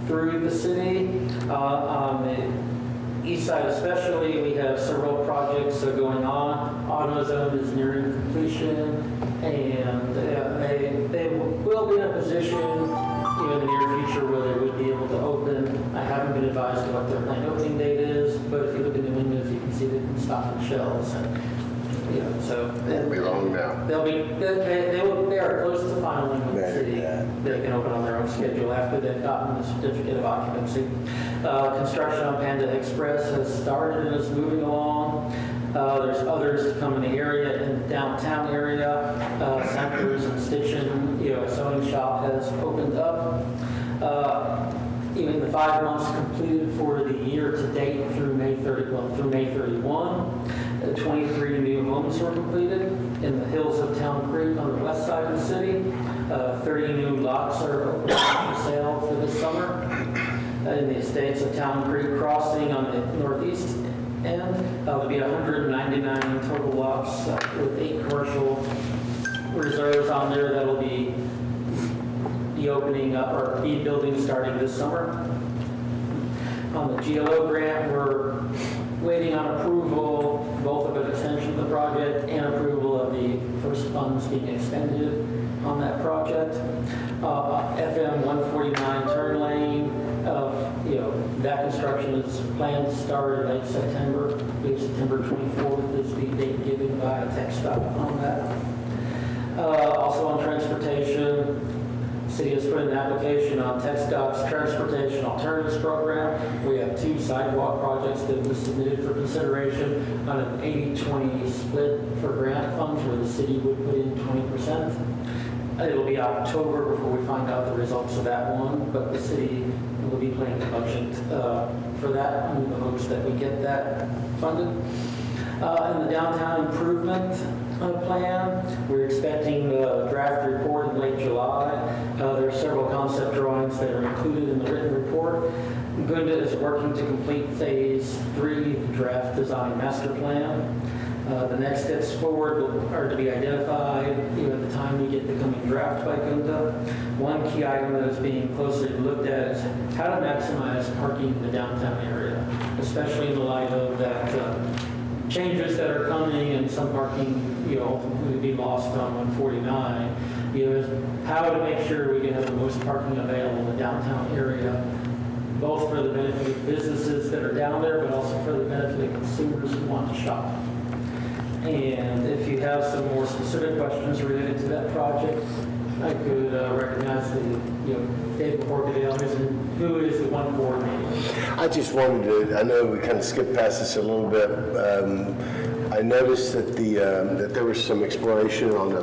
through the city. On the east side especially, we have several projects going on. AutoZone is nearing completion, and they will be in a position in the near future where they would be able to open. I haven't been advised of what their planned opening date is, but if you look in the windows, you can see them stocking shelves. And, so Won't be long now. they are close to finalizing with the city. They can open on their own schedule after they've gotten the certificate of occupancy. Construction on Panda Express has started and is moving along. There's others to come in the area, in the downtown area. Centers and Stitchin, a sewing shop has opened up. In the 5 months completed for the year to date through May 31, 23 new homes were completed in the hills of Town Creek on the west side of the city. 30 new lots are open for sale for this summer. In the estates of Town Creek Crossing on the northeast end, there'll be 199 total lots with 8 commercial reserves on there that'll be opening up or be building starting this summer. On the GLO grant, we're waiting on approval, both of an extension of the project and approval of the first funds being expended on that project. FM 149 turn lane, that construction is planned to start in late September. I believe September 24th is the date given by TxDOT on that. Also on transportation, the city has put an application on TxDOT's Transportation Alternatives Program. We have 2 sidewalk projects that were submitted for consideration on an 80-20 split for grant funds where the city would put in 20%. It'll be October before we find out the results of that one, but the city will be playing the budget for that in the hopes that we get that funded. In the downtown improvement plan, we're expecting the draft report in late July. There are several concept drawings that are included in the written report. Gunda is working to complete phase 3, the draft design master plan. The next steps forward are to be identified at the time we get the coming draft by Gunda. One key item that is being closely looked at is how to maximize parking in the downtown area, especially in the light of that changes that are coming and some parking would be lost on 149. How to make sure we can have the most parking available in the downtown area, both for the benefit of businesses that are down there, but also for the benefit of consumers who want to shop. And if you have some more specific questions related to that project, I could recognize David Porcadale, who is the one coordinator. I just wanted to, I know we kind of skipped past this a little bit. I noticed that that there was some exploration on a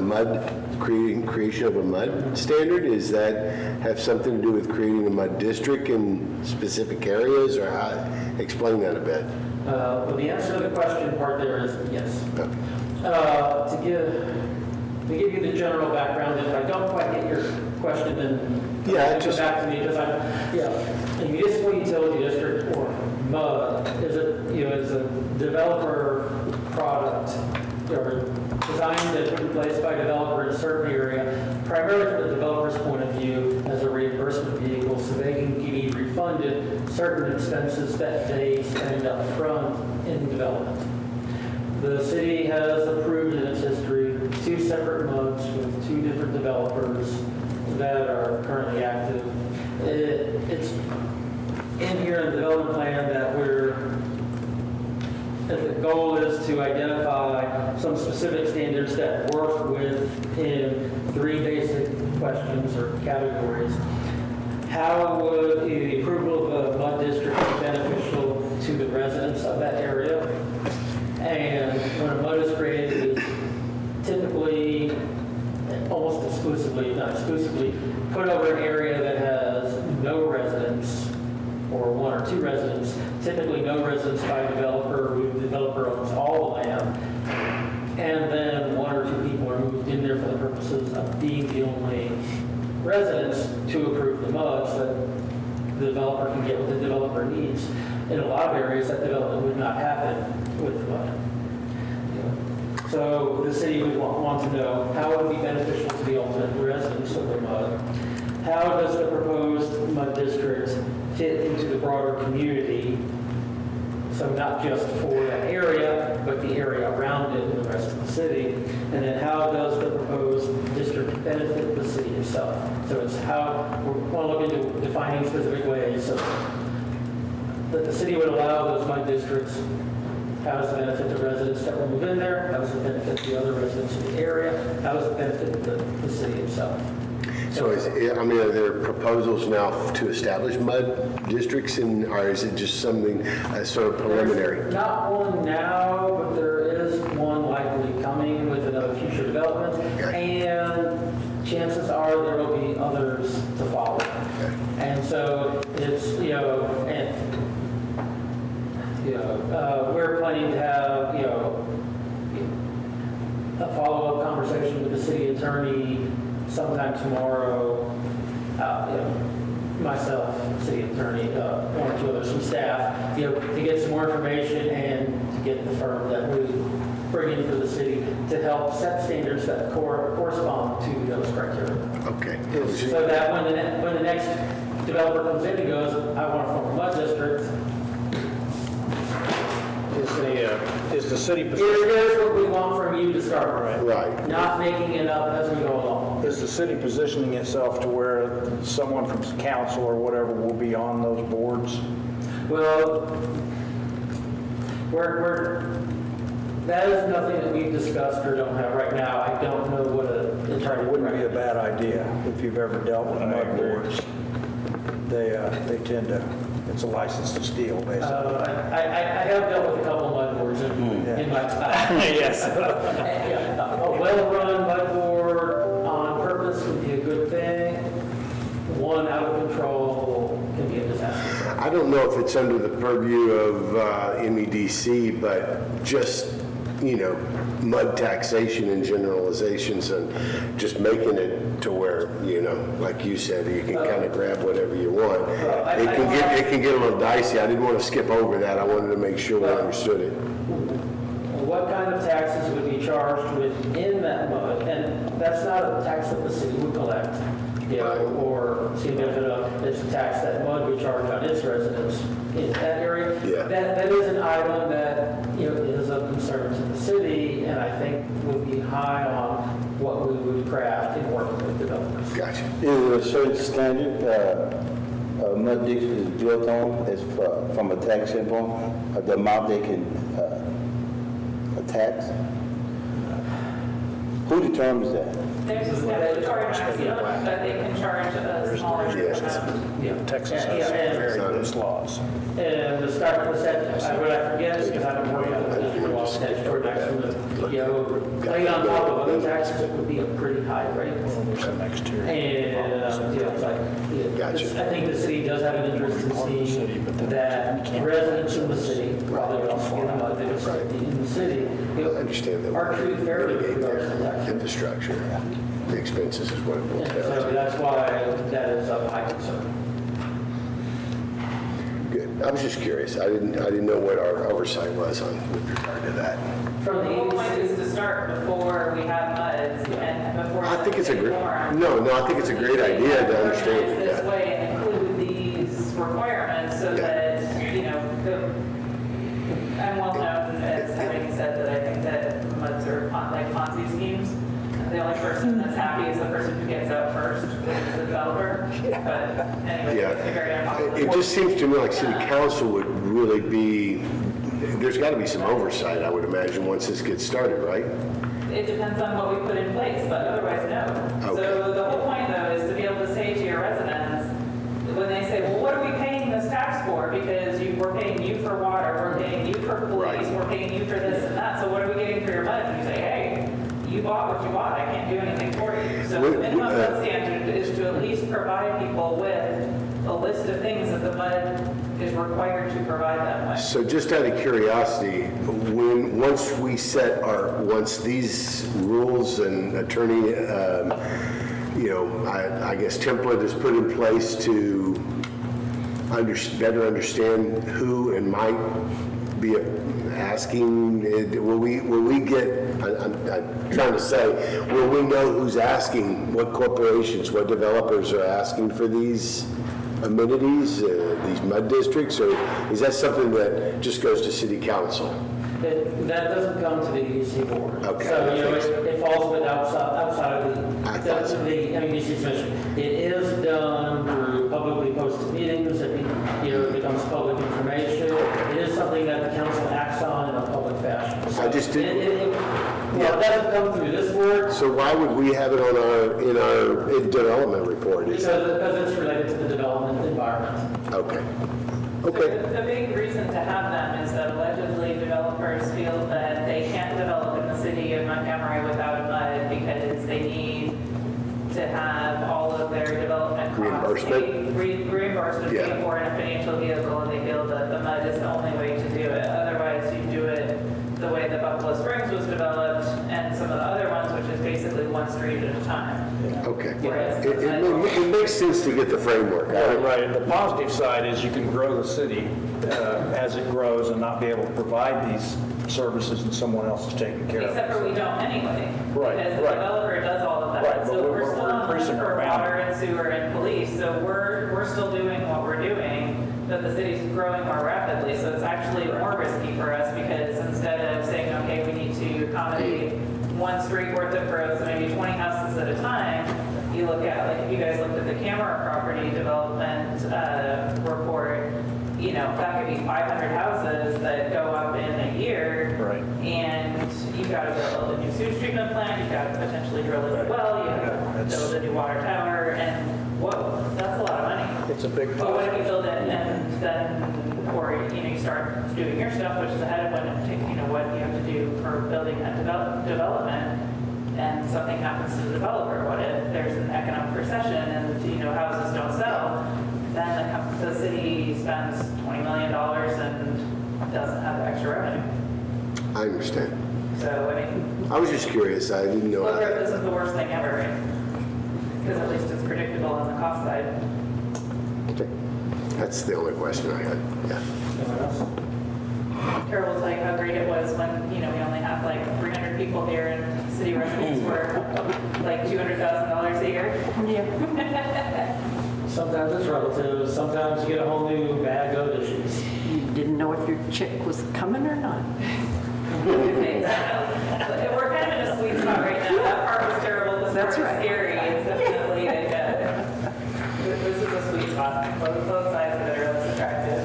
creation of a mud standard. Does that have something to do with creating a mud district in specific areas, or how? Explain that a bit. Well, the answer to the question part there is yes. To give you the general background, if I don't quite get your question, then come back to me, because a municipal utility district, or MUD, is a developer product or designed and put in place by a developer in a certain area, primarily from the developer's point of view as a reimbursement vehicle, so they can be refunded certain expenses that they spend up front in development. The city has approved in its history 2 separate MUDs with 2 different developers that are currently active. It's in here in the development plan that the goal is to identify some specific standards that work within 3 basic questions or categories. How would the approval of a MUD district be beneficial to the residents of that area? And when a MUD is created, it's typically, almost exclusively, not exclusively, put over an area that has no residents or 1 or or 2 residents, typically no residents by a developer, who the developer owns all the land, and then 1 or 2 people are moved in there for the purposes of being the only residents to approve the MUD, so that the developer can get what the developer needs. In a lot of areas, that development would not happen with the MUD. So the city would want to know how it would be beneficial to the ultimate residents of the MUD. How does the proposed MUD district fit into the broader community? So not just for that area, but the area around it and the rest of the city. And then how does the proposed district benefit the city itself? So it's how, we want to look into defining specific ways so that the city would allow those MUD districts. How does it benefit the residents that will move in there? How does it benefit the other residents in the area? How does it benefit the city itself? So are there proposals now to establish MUD districts, or is it just something sort of preliminary? There's not one now, but there is one likely coming with another future development. Okay. And chances are there will be others to follow. Okay. And so it's, we're planning to have, a follow-up conversation with the city attorney sometime tomorrow. Myself, city attorney, 1 or 2 others from staff, to get some more information and to get the firm that we bring in for the city to help set standards that correspond to those criteria. Okay. So that when the next developer comes in and goes, I want to form a MUD district, Is the city positioning, here's what we want from you to start with. Right. Not making it up as we go along. is the city positioning itself to where someone from council or whatever will be on those boards? Well, that is nothing that we've discussed or don't have right now. I don't know what It attorney wouldn't be a bad idea if you've ever dealt with MUD boards. They tend to, it's a license to steal, basically. I have dealt with a couple MUD boards in my time. Yes. A well-run MUD board on purpose would be a good thing. One out of control can be a disaster. I don't know if it's under the purview of MEDC, but just, MUD taxation and generalizations and just making it to where, like you said, you can kind of grab whatever you want. It can get a little dicey. I didn't want to skip over that. I wanted to make sure we understood it. What kind of taxes would be charged within that MUD? And that's not a tax that the city would collect, or see benefit of. It's a tax that MUD would charge on its residents in that area. Yeah. That is an item that, is of concern to the city, and I think would be high on what we would craft in working with developers. Gotcha. Is there a certain standard MUD district is built on as from a tax standpoint, the amount they can tax? Who determines that? There's a statutory maximum, but they can charge a smaller amount. Texas has very loose laws. And the start percent, what I forget is because I don't worry about the statutory maximum, laid on top of other taxes, it would be a pretty high rate. Next year. And, it's like, Gotcha. I think the city does have an interest in seeing that residents in the city, while they're also getting about in the city, I understand that. are treated fairly with Mitigate regards to their taxes. infrastructure. The expenses is what it boils And so down to. that's why that is of high concern. Good. I was just curious. I didn't know what our oversight was on with regard to that. From The the whole point is EDC, to start before we have MUDs and before. I think it's a great, form. no, I think it's a great idea to understand. Organize this Yeah. way and include these requirements so Yeah. that, I'm well known as having said that I think that MUDs are like Ponzi schemes. The only person that's happy is the person who gets out first, the developer. But anyway, Yeah. it's a very unpopular. It just seems to me like city council would really be, there's got to be some oversight, I would imagine, once this gets started, right? It depends on what we put in place, but otherwise, no. Okay. So the whole point, though, is to be able to say to your residents, when they say, well, what are we paying this tax for? Because we're paying you for water, we're paying you for police, Right. we're paying you for this and that, so what are we getting for your money? And you say, hey, you bought what you bought, I can't do anything for you. So the minimum bid standard is to at least provide people with a list of things that the MUD is required to provide them with. So just out of curiosity, once these rules and attorney, I guess template is put in place to better understand who and might be asking, will we get, I'm trying to say, will we know who's asking, what corporations, what developers are asking for these amenities, these MUD districts, or is that something that just goes to city council? That doesn't come to the EDC board. Okay. So, it falls a bit outside of I thought so. the MEDC's mission. It is done through publicly posted meetings, it becomes public information. It is something that the council acts on in a public fashion. So I just didn't. Well, it doesn't come through this board So why would we have it in our development report? because it's related to the development environment. Okay. So Okay. the big reason to have them is that allegedly developers feel that they can't develop in the city of Montgomery without a MUD because they need to have all of their development costs Reimbursement? reimbursed and Yeah. paid for in a financial vehicle, and they feel that the MUD is the only way to do it. Otherwise, you do it the way that Buffalo Springs was developed and some of the other ones, which is basically one street at a time. Okay. Whereas It makes sense to get the framework. Right, and the positive side is you can grow the city as it grows and not be able to provide these services and someone else is taking care of Except for it. we don't anyway. Right, Because the right. developer does all of that. Right, but So we're we're still on the hook increasing our for boundary. water and sewer and police, so we're still doing what we're doing, but the city's growing more rapidly, so it's actually more risky for us because instead of saying, okay, we need to accommodate one street worth of growth, so maybe 20 houses at a time, you look at, like, if you guys looked at the Camera property development report, that could be 500 houses that go up in a year. Right. And you've got to build a new sewage treatment plant, you've got to potentially drill a new well, you have Yeah, to that's- build a new water tower, and whoa, that's a lot of money. It's a big But what if positive. you build it and then, or, you start doing your stuff, which is ahead of what you have to do for building that development, and something happens to the developer? What if there's an economic recession and, houses don't sell? Then the city spends $20 million and doesn't have extra revenue. I understand. So, I mean, I was just curious. I didn't know. slow growth isn't the worst thing ever, right? Because at least it's predictable on the cost side. Okay. That's the only question I had. Yeah. Anyone else? Carol will tell you how great it was when, we only have like 300 people here and city revenues were like $200,000 a year. Yeah. Sometimes it's relative, sometimes you get a whole new bag of issues. You didn't know if your check was coming or not. We're kind of in a sweet spot right now. That part was terrible, this part That's is right. scary. It's definitely this is a sweet spot. Both sides of it are less attractive.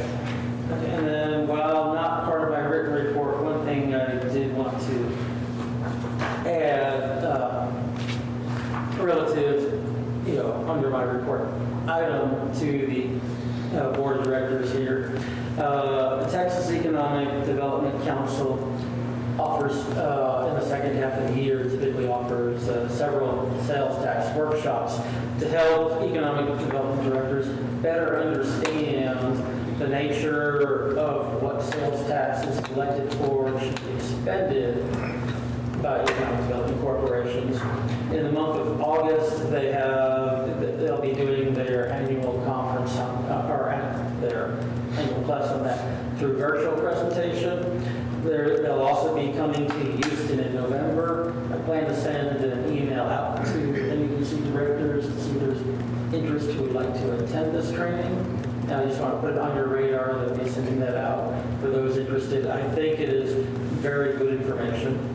And then, while not part of my written report, one thing I did want to add, relative, under my report item to the board of directors here. The Texas Economic Development Council offers, in the second half of the year, typically offers several sales tax workshops to help economic development directors better understand the nature of what sales tax is collected for should be expended by economic development corporations. In the month of August, they'll be doing their annual conference or their annual class on that through virtual presentation. They'll also be coming to Houston in November. I plan to send an email out to MEDC directors to see if there's interest who would like to attend this training. And I just want to put it on your radar that we'll be sending that out for those interested. I think it is very good information.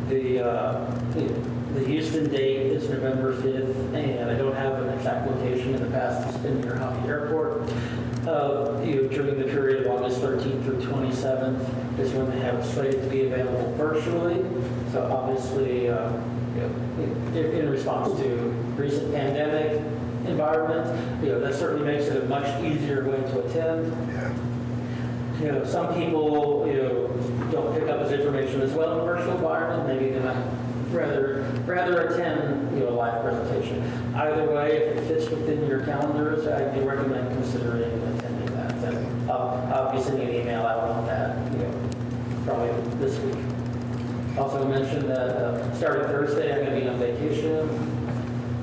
The Houston date is November 5th, and I don't have an exact location. In the past, it's been near Hobby Airport. During the period of August 13th through 27th is when they have it slated to be available virtually. So obviously, in response to recent pandemic environment, that certainly makes it a much easier way to attend. Some people, don't pick up this information as well in a virtual environment. Maybe they're not rather attend, a live presentation. Either way, if it fits within your calendars, I do recommend considering attending that. And I'll be sending an email out on that, probably this week. Also mentioned that starting Thursday, I'm going to be on vacation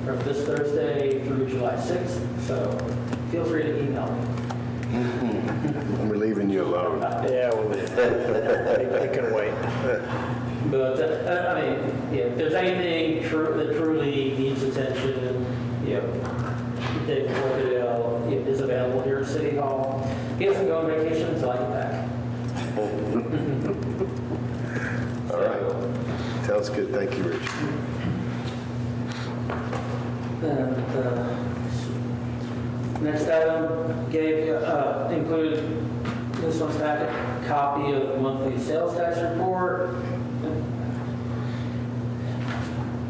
from this Thursday through July 6th, so feel free to email me. We're leaving you alone. Yeah, well, it can wait. But, if there's anything that truly needs attention, Dave Corkadale is available here at City Hall. He doesn't go on vacation until I get back. All right. Sounds good. Thank you, Rich. And next item included this one's packet, copy of the monthly sales tax report.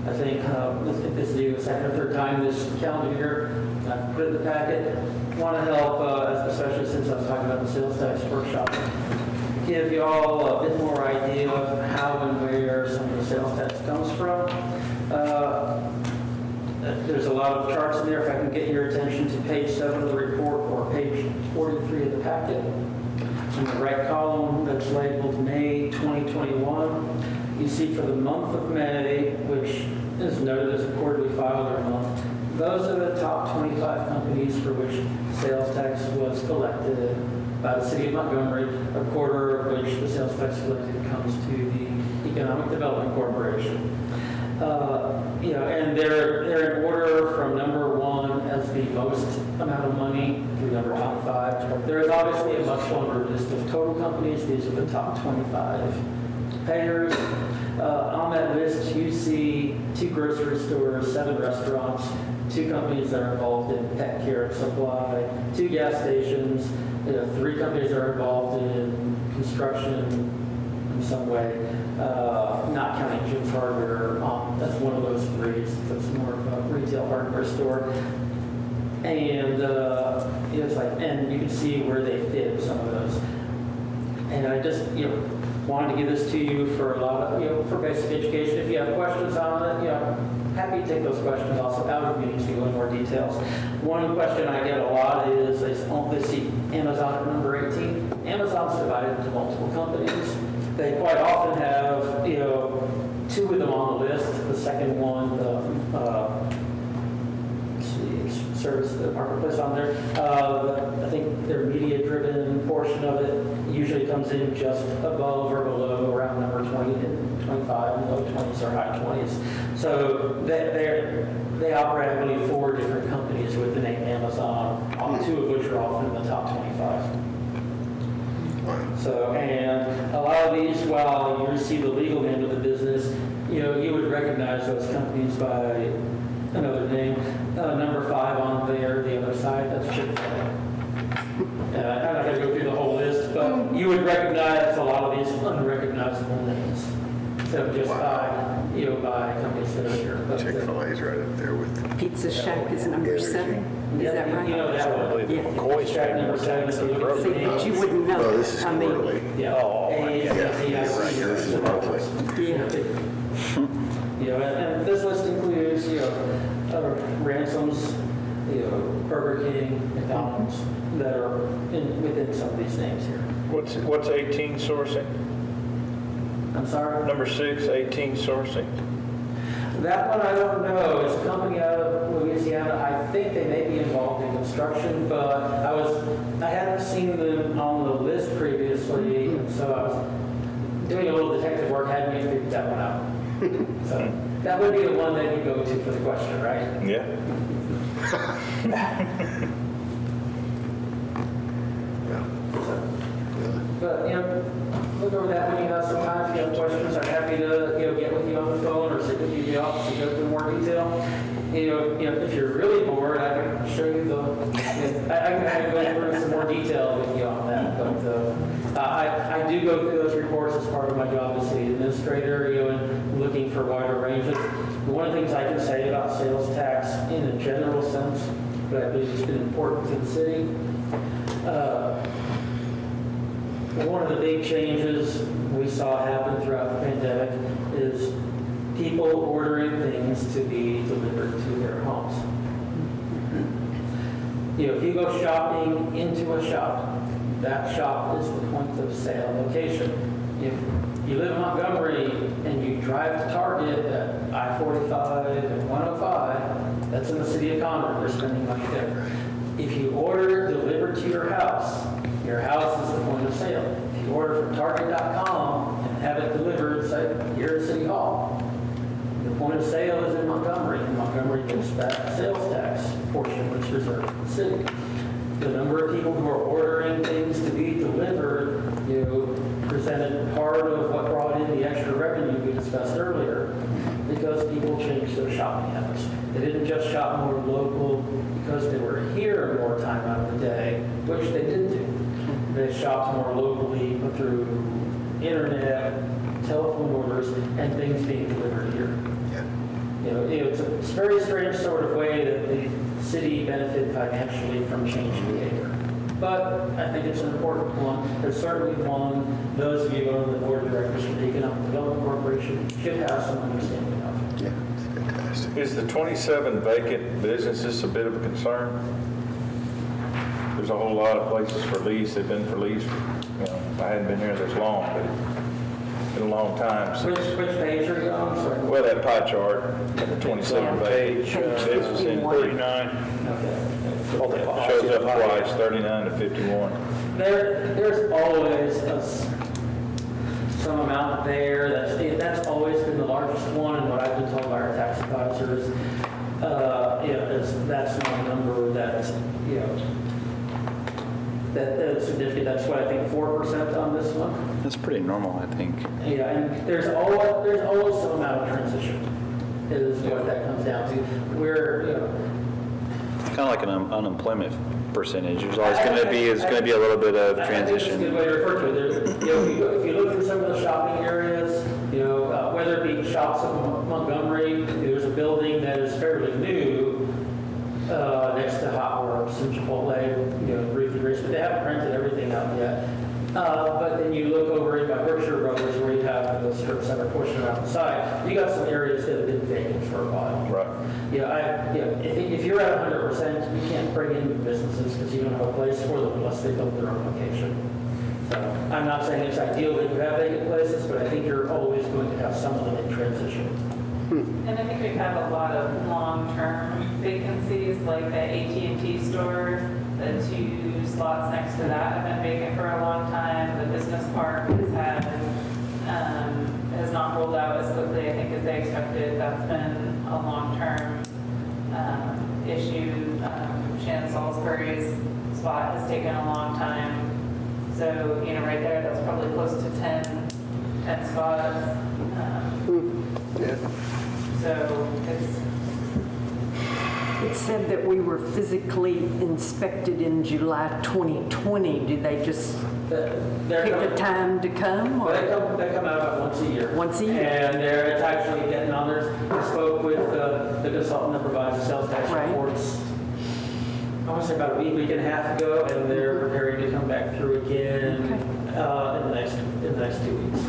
I think this is the second or third time this calendar year I put it in the packet. Want to help, especially since I was talking about the sales tax workshop, give you all a bit more idea of how and where some of the sales tax comes from. There's a lot of charts in there. If I can get your attention to page 7 of the report or page 43 of the packet. In the right column that's labeled May 2021, you see for the month of May, which is noted as a quarterly filer month, those are the top 25 companies for which sales tax was collected by the City of Montgomery, a quarter of which the sales tax collected comes to the Economic Development Corporation. And they're in order from number 1 as the most amount of money through number 25. There is obviously a much longer list of total companies. These are the top 25 payers. On that list, you see 2 grocery stores, 7 restaurants, 2 companies that are involved in pet care and supply, 2 gas stations, 3 companies that are involved in construction in some way, not counting Jim's Hardware. That's one of those 3. So it's more of a retail hardware store. And and you can see where they fit some of those. And I just wanted to give this to you for a lot of for basic education. If you have questions on it, happy to take those questions also out of meetings to go into more details. One question I get a lot is they see Amazon at number 18. Amazon's divided into multiple companies. They quite often have 2 of them on the list. The second one, service the marketplace on there. I think their media-driven portion of it usually comes in just above or below around number 20 and 25, low 20s or high 20s. So they operate, I believe, 4 different companies with the name Amazon, 2 of which are often in the top 25. So, and a lot of these, while you receive the legal name of the business, you would recognize those companies by another name. Number 5 on there, the other side, that's Chick-fil-A. I'm not going to go through the whole list, but you would recognize a lot of these unrecognizable names. So just by companies that are here. But, Chick-fil-A's right up there with Pizza Shack is number 7. Is that right? That one. Yeah. McCoy's Shack number 7 is the look See, but you wouldn't know. Oh, this is I mean, quarterly. Yeah. This is monthly. yeah. And this list includes, Ransom's, Burger King, McDonald's, that are within some of these names here. What's 18 sourcing? I'm sorry? Number 6, 18 sourcing. That one I don't know. It's a company out of Louisiana. I think they may be involved in construction, but I hadn't seen them on the list previously, and so I was doing a little detective work, hadn't even figured that one out. So that would be the one that you go to for the question, right? Yeah. But, look over that when you have some time. If you have questions, I'm happy to, get with you on the phone or sit with you in the office and go through more detail. If you're really bored, I can show you I can go through some more detail with you on that. But I do go through those reports as part of my job as city administrator, and looking for wider ranges. One of the things I can say about sales tax in a general sense, but I believe it's been important to the city, one of the big changes we saw happen throughout the pandemic is people people ordering things to be delivered to their homes. If you go shopping into a shop, that shop is the point of sale location. If you live in Montgomery and you drive to Target at I-45 and 105, that's in the city of Conroe, you're spending money there. If you order it delivered to your house is the point of sale. If you order from Target.com and have it delivered, say, here at City Hall, the point of sale is in Montgomery, and Montgomery gets back the sales tax portion, which is reserved for the city. The number of people who are ordering things to be delivered, presented part of what brought in the extra revenue we discussed earlier, because people changed their shopping habits. They didn't just shop more local because they were here more time out of the day, which they did do. They shopped more locally through internet, telephone orders, and things being delivered here. It's a very strange sort of way that the city benefited financially from changed behavior. But I think it's an important one. It's certainly one those of you on the board of directors for the Economic Development Corporation should have some understanding of. Yeah, it's fantastic. Is the 27 vacant businesses a bit of a concern? There's a whole lot of places for lease. They've been for lease. I hadn't been here this long, but it's been a long time. Which page are you on? Sorry. Well, that pie chart, the 27 vacant businesses in 39. Okay. Shows up twice, 39 to 51. There's always some amount there. That's always been the largest one, and what I've been told by our tax advisors, is that's not a number that's that's significant. That's what I think 4% on this one. That's pretty normal, I think. Yeah, and there's always some amount of transition. Is what that comes down to. It's kind of like an unemployment percentage. There's always going to be a little bit of transition. I think that's a good way to refer to it. If you look through some of the shopping areas, whether it be shops in Montgomery, there's a building that is fairly new next to Hot Works and Chipotle, briefly race, but they haven't rented everything out yet. But then you look over by Berkshire Brothers, where you have the strip center portion around the side, you got some areas that have been vacant for a while. Right. If you're at 100%, you can't bring in new businesses because you don't have a place for them unless they build their own location. So I'm not saying it's ideal that you have vacant places, but I think you're always going to have some of them in transition. And I think we've had a lot of long-term vacancies, like the AT&T store, the 2 slots next to that have been vacant for a long time. The business park has not rolled out as quickly, I think, as they expected. That's been a long-term issue. Shannon Salisbury's spot has taken a long time. So, right there, that's probably close to 10 spots. Yeah. So It said that we were physically inspected in July 2020. Do they just pick a time to come? Or? They come out about once a year. Once a year. And it's actually getting on there. I spoke with the consultant that provides the sales tax Right. reports, I want to say about a week and a half ago, and they're preparing to come back through again in the next 2 weeks.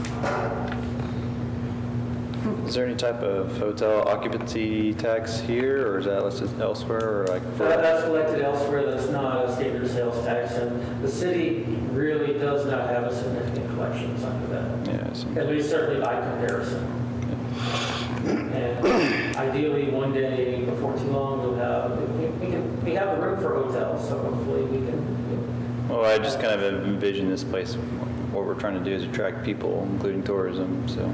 Is there any type of hotel occupancy tax here, or is that listed elsewhere, or That's collected elsewhere. That's not a standard sales tax, and the city really does not have a significant collections under that. Yeah, At least certainly by comparison. And ideally, one day before too long, we have the room for hotels, so hopefully we can. Well, I just kind of envision this place. What we're trying to do is attract people, including tourism. So.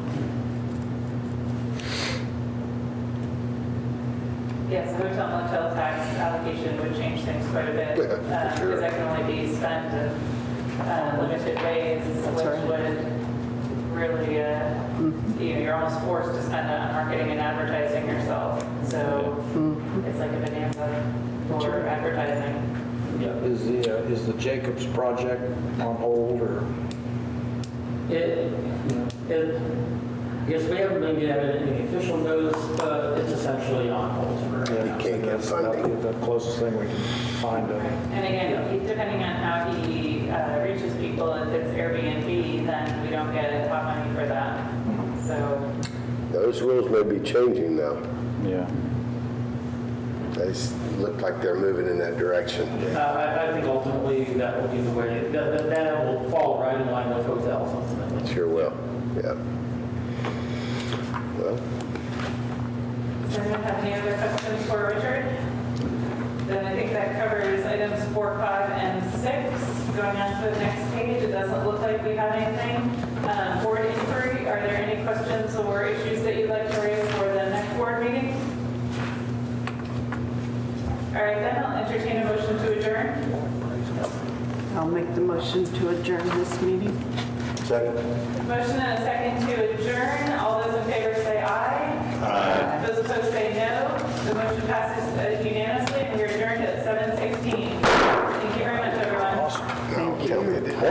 yes, hotel motel tax allocation would change things quite a bit, because that can only be spent in limited ways, which would really, you're almost forced to spend it on marketing and advertising yourself. So it's like a bonanza for advertising. Yeah. Is the Jacobs project on hold, or? I guess we haven't been given any official notice, but it's essentially on hold for You now. can't get funding. The closest thing we can find. And again, depending on how he reaches people, if it's Airbnb, then we don't get top money for that. So The Those rules may be changing now. Yeah. They look like they're moving in that direction. I think ultimately that will be the way, that will fall right in line with hotels ultimately. Sure will, yeah. Well, Does anyone have any other questions for Richard? Then I think that covers items 4, 5, and 6. Going on to the next page, it doesn't look like we have anything. Board inquiry, are there any questions or issues that you'd like to raise for the next board meeting? All right, then I'll entertain a motion to adjourn. I'll make the motion to adjourn this meeting. second. Motion and a second to adjourn. All those in favor say aye. Aye. Those opposed say no. The motion passes unanimously, and we're adjourned at 7:16. Thank you very much, everyone. Tell me it didn't.